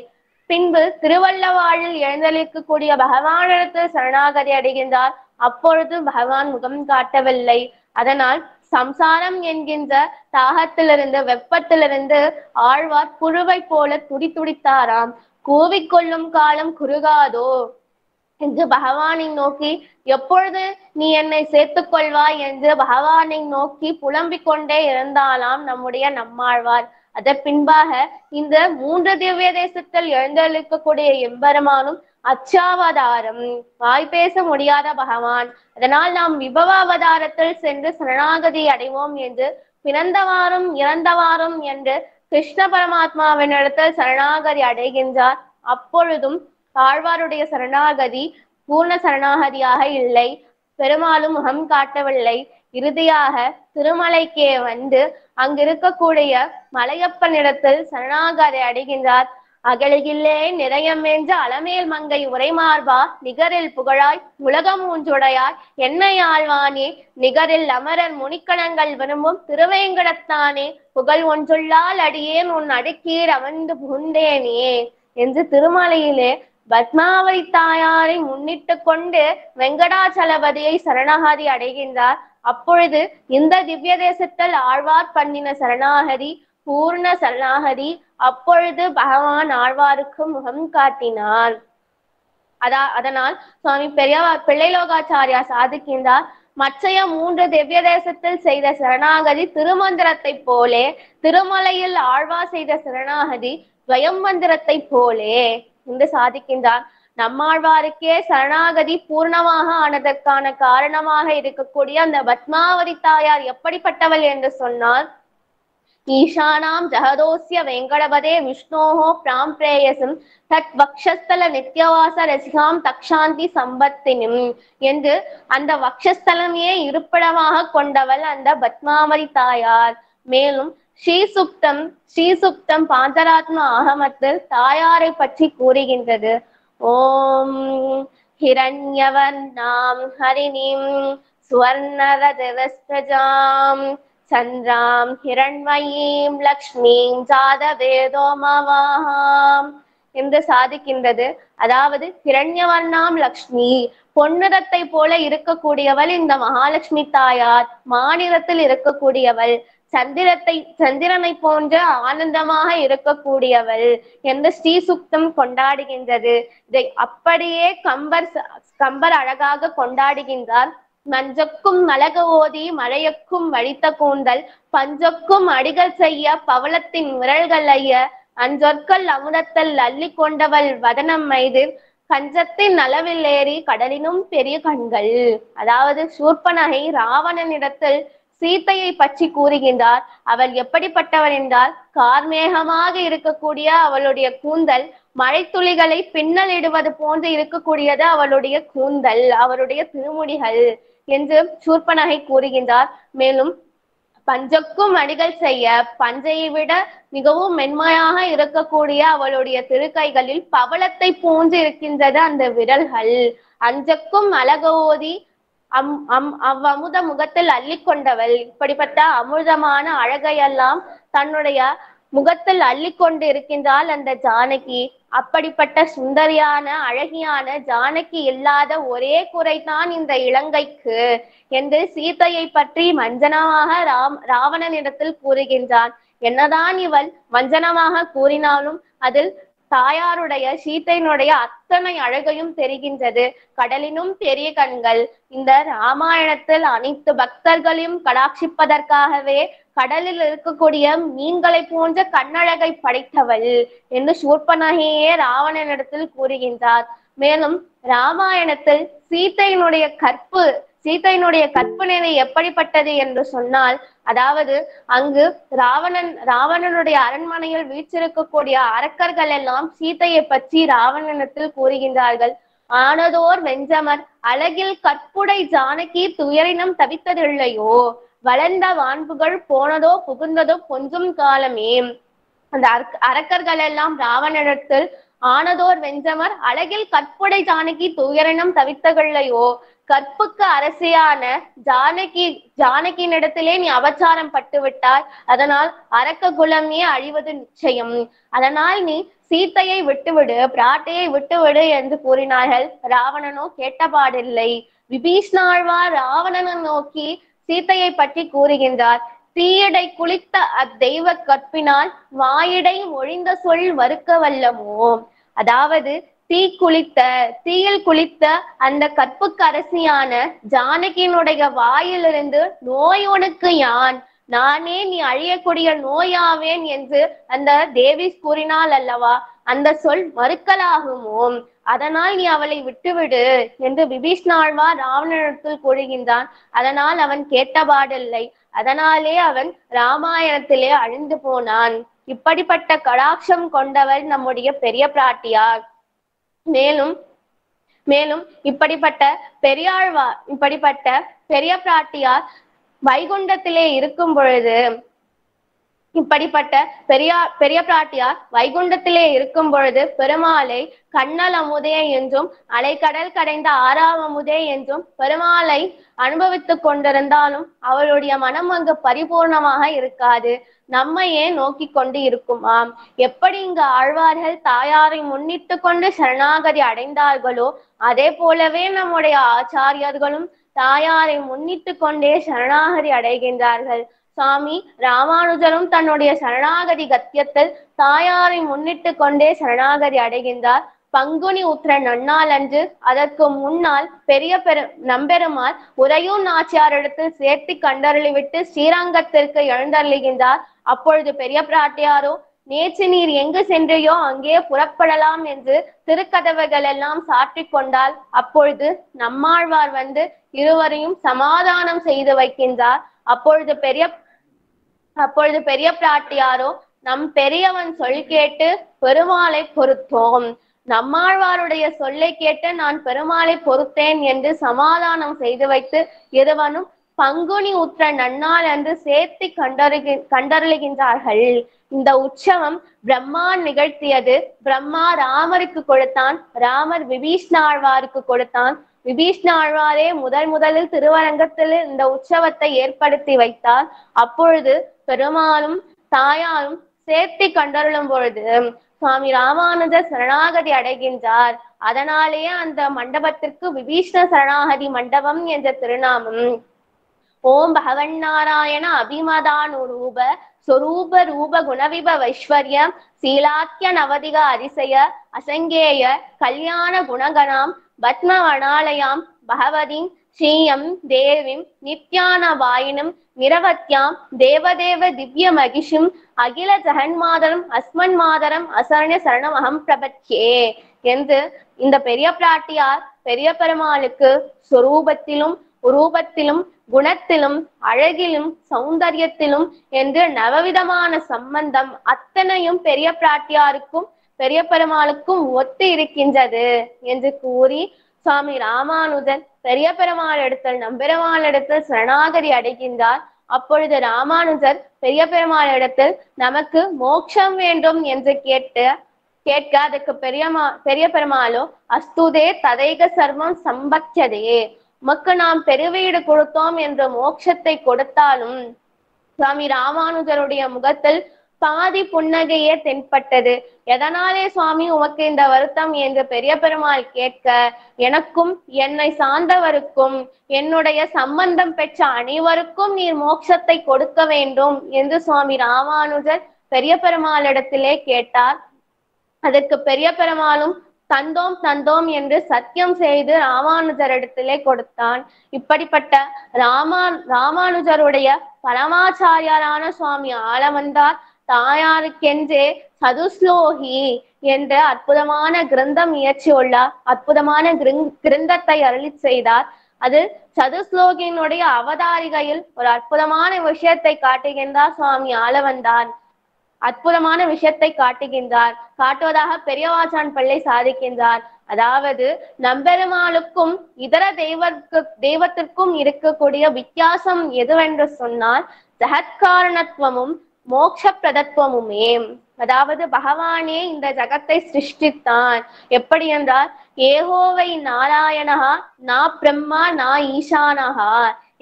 பின்பு திருவள்ளவாழில் எழுந்தளிக்கக்கூடிய பகவானிடத்தில் சரணாகதி அடைகின்றார். அப்பொழுது பகவான் முகம் காட்டவில்லை. அதனால் சம்சாரம் என்கின்ற தாகத்திலிருந்து வெப்பத்திலிருந்து ஆழ்வார் புழுவை போல துடித்தாராம். கூவிக்கொள்ளும் காலம் குறுகாதோ என்று பகவானை நோக்கி, எப்பொழுது நீ என்னை சேர்த்துக் கொள்வாய் என்று பகவானை நோக்கி புலம்பிக் கொண்டே இருந்தாலாம் நம்முடைய நம்மாழ்வார். அதன் பின்பாக இந்த 3 திவ்ய தேசத்தில் எழுந்தளிக்கக்கூடிய எம்பெருமானும் அச்சாவதாரம், வாய் பேச முடியாத பகவான். அதனால் நாம் விபவ அவதாரத்தில் சென்று சரணாகதி அடைவோம் என்று பிறந்தவாறும் இறந்தவாறும் என்று கிருஷ்ண பரமாத்மாவின் இடத்தில் சரணாகதி அடைகின்றார். அப்பொழுதும் ஆழ்வாருடைய சரணாகதி பூர்ண சரணாகதியாக இல்லை. பெருமாளும் முகம் காட்டவில்லை. இறுதியாக திருமலைக்கே வந்து அங்கிருக்கக்கூடிய மலையப்பனிடத்தில் சரணாகதி அடைகின்றார். அகலகில்லே நிறையம் என்று அலமேல் மங்கை உரைமார்பா நிகரில் புகழாய் உலகம் ஊன்றுடையாய் என்னை ஆழ்வானே நிகரில் அமரர் முனிக்கணங்கள் விரும்பும் திருவேங்கடத்தானே புகழ் ஒன்றுள்ளால் அடியேன் உன் அடுக்கீர் அமர்ந்து புகுந்தேனே என்று திருமலையிலே பத்மாவதி தாயாரை முன்னிட்டு கொண்டு வெங்கடாச்சலபதியை சரணாகதி அடைகின்றார். அப்பொழுது இந்த திவ்ய தேசத்தில் ஆழ்வார் பண்ணின சரணாகதி பூர்ண சரணாகதி. அப்பொழுது பகவான் ஆழ்வாருக்கு முகம் காட்டினார். அதனால் சுவாமி பிள்ளைலோகாச்சாரியா சாதிக்கின்றார், மற்றைய 3 திவ்ய தேசத்தில் செய்த சரணாகதி திருமந்திரத்தை போலே, திருமலையில் ஆழ்வார் செய்த சரணாகதி துவயமந்திரத்தை போலே என்று சாதிக்கின்றார். நம்மாழ்வாருக்கே சரணாகதி பூர்ணமாக ஆனதற்கான காரணமாக இருக்கக்கூடிய அந்த பத்மாவதி தாயார் எப்படிப்பட்டவள் என்று சொன்னால், ஈஷானாம் ஜகதோஸ்ய வெங்கடபதே விஷ்ணோஹோ பிராம் பிரேயசம் தத் வக்ஷஸ்தல நித்யவாச ரசிகாம் தக்ஷாந்தி சம்பத்தினும் என்று அந்த வக்ஷஸ்தலமே இருப்பிடமாக கொண்டவள் அந்த பத்மாவதி தாயார். மேலும் ஸ்ரீசுக்தம் பாஞ்சராத்ம ஆகமத்தில் தாயாரை பற்றி கூறுகின்றது. ஓம் ஹிரண்யவர்ணாம் ஹரிணிம் சுவர்ணரதவஸ்தஜாம் சந்திராம் ஹிரண்மயீம் லக்ஷ்மீம் ஜாதவேதோமவாம் என்று சாதிக்கின்றது. அதாவது ஹிரண்யவர்ணாம் லக்ஷ்மி, பொன்னிறத்தை போல இருக்கக்கூடியவள் இந்த மகாலட்சுமி தாயார். மாநிலத்தில் இருக்கக்கூடியவள், சந்திரனை போன்ற ஆனந்தமாக இருக்கக்கூடியவள் என்று ஸ்ரீசுக்தம் கொண்டாடுகின்றது. இதை அப்படியே கம்பர் அழகாக கொண்டாடுகின்றார். மஞ்சக்கும் மலகு ஓதி மழையக்கும் வழித்த கூந்தல், பஞ்சக்கும் அடிகள் செய்ய பவளத்தின் விரல்கள் ஐய, அஞ்சொற்கள் அமுதத்தில் அள்ளி கொண்டவள் வதனம் மைது, கஞ்சத்தின் அளவில் ஏறி கடலினும் பெரிய கண்கள். அதாவது சூர்பனகை ராவணனிடத்தில் சீத்தையை பற்றி கூறுகின்றார். அவள் எப்படிப்பட்டவள் என்றால், கார்மேகமாக இருக்கக்கூடிய அவளுடைய கூந்தல் மழை துளிகளை பின்னல் இடுவது போன்று இருக்கக்கூடியது அவளுடைய கூந்தல், அவருடைய திருமுடிகள் என்று சூர்பனகை கூறுகின்றார். மேலும் பஞ்சக்கும் அடிகள் செய்ய, பஞ்சையை விட மிகவும் மென்மையாக இருக்கக்கூடிய அவளுடைய திருக்கைகளில் பவளத்தை போன்று இருக்கின்றது அந்த விரல்கள். அஞ்சக்கும் அழகோதி அவ்வமுத முகத்தில் அள்ளி கொண்டவள். இப்படிப்பட்ட அமிர்தமான அழகையெல்லாம் தன்னுடைய முகத்தில் அள்ளி கொண்டு இருக்கின்றாள் அந்த ஜானகி. அப்படிப்பட்ட சுந்தரியான அழகியான ஜானகி இல்லாத ஒரே குறைதான் இந்த இலங்கைக்கு என்று சீதையை பற்றி வஞ்சனமாக ராவணனிடத்தில் கூறுகின்றான். என்னதான் இவள் வஞ்சனமாக கூறினாலும் அதில் தாயாருடைய சீத்தையினுடைய அத்தனை அழகையும் தெரிகின்றது. கடலினும் பெரிய கண்கள். இந்த ராமாயணத்தில் அனைத்து பக்தர்களையும் கடாட்சிப்பதற்காகவே கடலில் இருக்கக்கூடிய மீன்களை போன்ற கண்ணழகை படைத்தவள் என்று சூர்பனகையே ராவணனிடத்தில் கூறுகின்றார். மேலும் ராமாயணத்தில் சீத்தையினுடைய கற்பு நிலை எப்படிப்பட்டது என்று சொன்னால், அதாவது அங்கு ராவணனுடைய அரண்மனையில் வீற்றிருக்கக்கூடிய அரக்கர்கள் எல்லாம் சீத்தையை பற்றி ராவணனிடத்தில் கூறுகின்றார்கள். ஆனதோர் வெஞ்சமர் அழகில் கற்புடை ஜானகி துயரினம் தவித்ததில்லையோ, வளர்ந்த வான்புகள் போனதோ புகுந்ததோ கொஞ்சம் காலமே. அந்த அரக்கர்கள் எல்லாம் ராவணனிடத்தில் ஆனதோர் வெஞ்சமர் அழகில் கற்புடை ஜானகி துயரினம் தவித்ததில்லையோ, கற்புக்கு அரசியான ஜானகியினிடத்திலே நீ அபச்சாரம் பட்டு விட்டாய், அதனால் அரக்க குலமே அழிவது நிச்சயம். அதனால் நீ சீத்தையை விட்டுவிடு, பிராட்டையை விட்டுவிடு என்று கூறினார்கள். ராவணனோ கேட்டபாடில்லை. விபீஷ்ணாழ்வார் ராவணனை நோக்கி சீத்தையை பற்றி கூறுகின்றார். தீயடை குளித்த அத்தெய்வ கற்பினால் வாயிடை ஒழிந்த சொல் வறுக்க வல்லமோ. அதாவது தீயில் குளித்த அந்த கற்புக்கு அரசியான ஜானகியினுடைய வாயிலிருந்து நோயோனுக்கு நானே நீ அழியக்கூடிய நோயாவேன் என்று அந்த தேவி கூறினாள் அல்லவா, அந்த சொல் மறுக்கலாகுமோ. அதனால் நீ அவளை விட்டுவிடு என்று விபீஷ்ணாழ்வார் ராவணனிடத்தில் கூறுகின்றான். அதனால் அவன் கேட்டபாடில்லை. அதனாலே அவன் ராமாயணத்திலே அழிந்து போனான். இப்படிப்பட்ட கடாட்சம் கொண்டவர் நம்முடைய பெரிய பிராட்டியார். மேலும் இப்படிப்பட்ட பெரிய பிராட்டியார் வைகுண்டத்திலே இருக்கும் பொழுது பெருமாளை கண்ணல் அமுதே என்றும் அலைக்கடல் கடைந்த ஆறாம் அமுதே என்றும் பெருமாளை அனுபவித்துக் கொண்டிருந்தாலும் அவளுடைய மனம் அங்கு பரிபூர்ணமாக இருக்காது. நம்மையே நோக்கி கொண்டு இருக்குமாம். எப்படி இங்கு ஆழ்வார்கள் தாயாரை முன்னிட்டு கொண்டு சரணாகதி அடைந்தார்களோ அதே போலவே நம்முடைய ஆச்சாரியர்களும் தாயாரை முன்னிட்டு கொண்டே சரணாகதி அடைகின்றார்கள். சுவாமி ராமானுஜரும் தன்னுடைய சரணாகதி கத்தியத்தில் தாயாரை முன்னிட்டு கொண்டே சரணாகதி அடைகின்றார். பங்குனி உத்திர நன்னாள் அன்று, அதற்கு முன்னால் நம்பெருமாள் உறையூர் நாச்சியாரிடத்தில் சேர்த்து கண்டருளிவிட்டு ஸ்ரீரங்கத்திற்கு எழுந்தருளுகின்றார். அப்பொழுது பெரிய பிராட்டியாரோ, நேற்று நீர் எங்கு சென்றையோ அங்கே புறப்படலாம் என்று திருக்கதவுகள் எல்லாம் சாற்றி கொண்டால், அப்பொழுது நம்மாழ்வார் வந்து இருவரையும் சமாதானம் செய்து வைக்கின்றார். அப்பொழுது பெரிய பிராட்டியாரோ, நம் பெரியவன் சொல் கேட்டு பெருமாளை பொறுத்தோம், நம்மாழ்வாருடைய சொல்லை கேட்டு நான் பெருமாளை பொறுத்தேன் என்று சமாதானம் செய்து வைத்து இருவனும் பங்குனி உத்திர நன்னாள் என்று சேர்த்து கண்டருளுகின்றார்கள். இந்த உற்சவம் பிரம்மா நிகழ்த்தியது. பிரம்மா ராமருக்கு கொடுத்தான், ராமர் விபீஷ்ணாழ்வாருக்கு கொடுத்தான். விபீஷ்ணாழ்வாரே முதலில் திருவரங்கத்தில் இந்த உற்சவத்தை ஏற்படுத்தி வைத்தார். அப்பொழுது பெருமாளும் தாயாரும் சேர்த்து கண்டருளும் பொழுது சுவாமி ராமானுஜர் சரணாகதி அடைகின்றார். அதனாலேயே அந்த மண்டபத்திற்கு விபீஷ்ண சரணாகதி மண்டபம் என்ற திருநாமம். ஓம் பகவன் நாராயண அபிமதானுரூப சொரூப ரூப குணவிப வைஸ்வர்யம் சீலாக்கிய நவதிக அதிசய அசங்கேய கல்யாண குணகணாம் பத்மவனாலயாம் பகவதிம் ஸ்ரீயம் தேவிம் நித்யான வாயினும் நிரவத்யாம் தேவதேவ திவ்ய மகிஷும் அகில ஜெகன்மாதரம் அஸ்மன் மாதரம் அசரண சரணம் அகம் பிரபத்யே என்று இந்த பெரிய பிராட்டியார் பெரிய பெருமாளுக்கு சொரூபத்திலும் உரூபத்திலும் குணத்திலும் அழகிலும் சௌந்தரியத்திலும் என்று நவவிதமான சம்பந்தம் அத்தனையும் பெரிய பிராட்டியாருக்கும் பெரிய பெருமாளுக்கும் ஒத்து இருக்கின்றது என்று கூறி சுவாமி ராமானுஜன் பெரிய பெருமாளிடத்தில் நம்பெருமாளிடத்தில் சரணாகதி அடைகின்றார். அப்பொழுது ராமானுஜர் பெரிய பெருமாளிடத்தில் நமக்கு மோட்சம் வேண்டும் என்று கேட்க அதுக்கு பெரிய பெருமாளோ, அஸ்துதே ததைக சர்வம் சம்பத்யதே, உமக்கு நாம் பெருவீடு கொடுத்தோம் என்று மோட்சத்தை கொடுத்தாலும் சுவாமி ராமானுஜருடைய முகத்தில் பாதி புன்னகையே தென்பட்டது. எதனாலே சுவாமி உமக்கு இந்த வருத்தம் என்று பெரிய பெருமாள் கேட்க, எனக்கும் என்னை சார்ந்தவருக்கும் என்னுடைய சம்பந்தம் பெற்ற அனைவருக்கும் நீர் மோட்சத்தை கொடுக்க வேண்டும் என்று சுவாமி ராமானுஜர் பெரிய பெருமாளிடத்திலே கேட்டார். அதற்கு பெரிய பெருமாளும் தந்தோம் என்று சத்தியம் செய்து ராமானுஜரிடத்திலே கொடுத்தான். இப்படிப்பட்ட ராமானுஜருடைய பரமாச்சாரியாரான சுவாமி ஆளவந்தார் தாயாருக்கென்றே சதுஸ்லோகி என்ற அற்புதமான கிரந்தம் இயற்றியுள்ளார். அற்புதமான கிரந்தத்தை அருளி செய்தார். அது சதுஸ்லோகியினுடைய அவதாரிகையில் ஒரு அற்புதமான விஷயத்தை காட்டுகின்றார் சுவாமி ஆளவந்தார். அற்புதமான விஷயத்தை காட்டுவதாக பெரியவாச்சான் பிள்ளை சாதிக்கின்றார். அதாவது நம்பெருமாளுக்கும் இதர தெய்வத்திற்கும் இருக்கக்கூடிய வித்தியாசம் எதுவென்று சொன்னால் ஜெகத்காரணத்துவமும் மோட்ச பிரதத்துவமுமே. அதாவது பகவானே இந்த ஜகத்தை சிருஷ்டித்தான். எப்படி என்றால், ஏகோவை நாராயணஹா நா பிரம்மா நா ஈசானஹா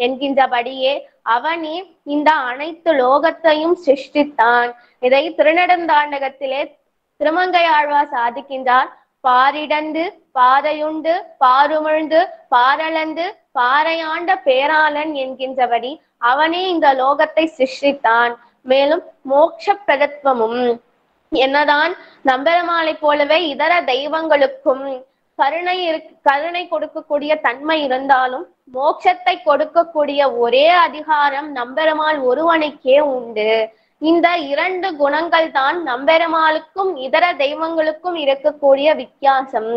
என்கின்றபடியே அவனே இந்த அனைத்து லோகத்தையும் சிருஷ்டித்தான். இதை திருநெடுந்தாண்டகத்திலே திருமங்கையாழ்வார் சாதிக்கின்றார். பாரிடந்து பாதையுண்டு பாருமிழ்ந்து பாரளந்து பாறையாண்ட பேராளன் என்கின்றபடி அவனே இந்த லோகத்தை சிருஷ்டித்தான். மேலும் மோட்ச பிரதத்துவமும் என்னதான் நம்பெருமாளை போலவே இதர தெய்வங்களுக்கும் கருணை கொடுக்கக்கூடிய தன்மை இருந்தாலும் மோட்சத்தை கொடுக்கக்கூடிய ஒரே அதிகாரம் நம்பெருமாள் ஒருவனுக்கே உண்டு. இந்த இரண்டு குணங்கள் தான் நம்பெருமாளுக்கும் இதர தெய்வங்களுக்கும் இருக்கக்கூடிய வித்தியாசம்.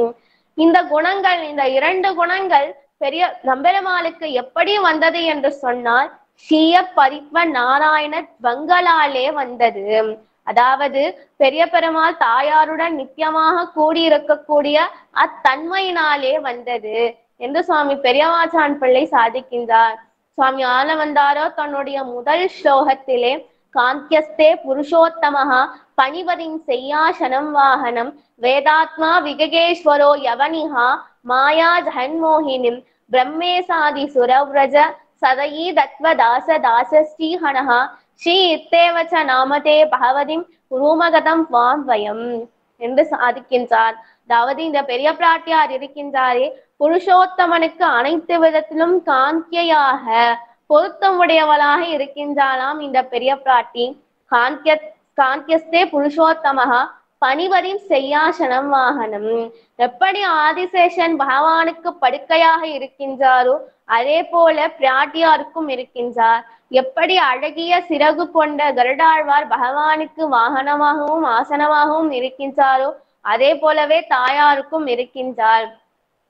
இந்த இரண்டு குணங்கள் பெரிய நம்பெருமாளுக்கு எப்படி வந்தது என்று சொன்னால், ஸ்ரீய பரித்வ நாராயண வங்களாலே வந்தது. அதாவது பெரிய பெருமாள் தாயாருடன் நித்தியமாக கூடியிருக்கக்கூடிய அத்தன்மையினாலே வந்தது என்று சுவாமி பெரியவாச்சான் பிள்ளை சாதிக்கின்றார். சுவாமி ஆளவந்தாரோ தன்னுடைய முதல் ஸ்லோகத்திலே காந்தியஸ்தே புருஷோத்தமஹா பணிவதின் செய்யாசனம் வாகனம் வேதாத்மா விககேஸ்வரோ யவனிஹா மாயா ஜன்மோகினிம் பிரம்மேசாதி சுரவ்ரஜ சதயீ தத்வ தாச தாச ஸ்ரீஹனஹா ஸ்ரீ இத்தேவச்ச நாமதே பகவதிம் ரூமகதம் வாம் வயம் என்று சாதிக்கின்றார். அதாவது இந்த பெரிய பிராட்டியார் இருக்கின்றாரே, புருஷோத்தமனுக்கு அனைத்து விதத்திலும் காந்தியாக பொருத்தமுடையவளாக இருக்கின்றாளாம் இந்த பெரிய பிராட்டி. காந்திய காந்தியஸ்தே புருஷோத்தமகா பணிவரின் செய்யாசனம் வாகனம். எப்படி ஆதிசேஷன் பகவானுக்கு படுக்கையாக இருக்கின்றாரோ அதே போல பிராட்டியாருக்கும் இருக்கின்றார். எப்படி அழகிய சிறகு கொண்ட கருடாழ்வார் பகவானுக்கு வாகனமாகவும் ஆசனமாகவும் இருக்கின்றாரோ அதே போலவே தாயாருக்கும் இருக்கின்றார்.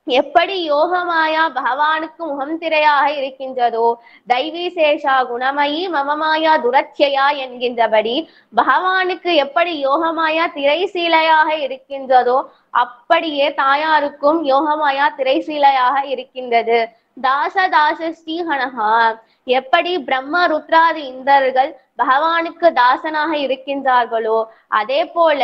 எப்படி யோகமாயா பகவானுக்கு முகம் திரையாக இருக்கின்றதோ, தைவி சேஷா குணமயி மமமாயா துரட்சையா என்கின்றபடி பகவானுக்கு எப்படி யோகமாயா திரைசீலையாக இருக்கின்றதோ அப்படியே தாயாருக்கும் யோகமாயா திரைசீலையாக இருக்கின்றது. தாச தாச ஸ்ரீஹனஹா, எப்படி பிரம்ம ருத்ராதி இந்தர்கள் பகவானுக்கு தாசனாக இருக்கின்றார்களோ அதே போல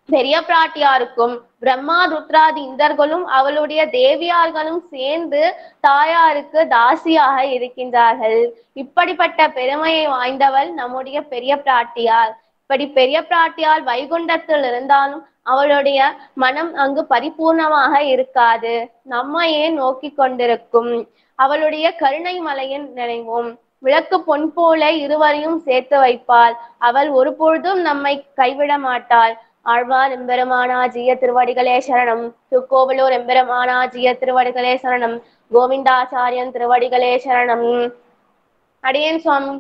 பெரிய பிராட்டியாருக்கும் பிரம்மா ருத்ராதி இந்தர்களும் அவளுடைய தேவியார்களும் சேர்ந்து தாயாருக்கு தாசியாக இருக்கின்றார்கள். இப்படிப்பட்ட பெருமையை வாய்ந்தவள் நம்முடைய பெரிய பிராட்டியார். இப்படி பெரிய பிராட்டியால் வைகுண்டத்தில் இருந்தாலும் அவளுடைய மனம் அங்கு பரிபூர்ணமாக இருக்காது, நம்மையே நோக்கி கொண்டிருக்கும். அவளுடைய கருணை மலையின் நினைவும் விளக்கு பொன் போல இருவரையும் சேர்த்து வைப்பாள். அவள் ஒரு பொழுதும் நம்மை கைவிட மாட்டாள். ஆழ்வார் எம்பெருமானாஜிய திருவடிகளே சரணம். திருக்கோவலூர் எம்பெருமானாஜிய திருவடிகளே சரணம். கோவிந்தாச்சாரியன் திருவடிகளே சரணம். அடியேன் சுவாமி.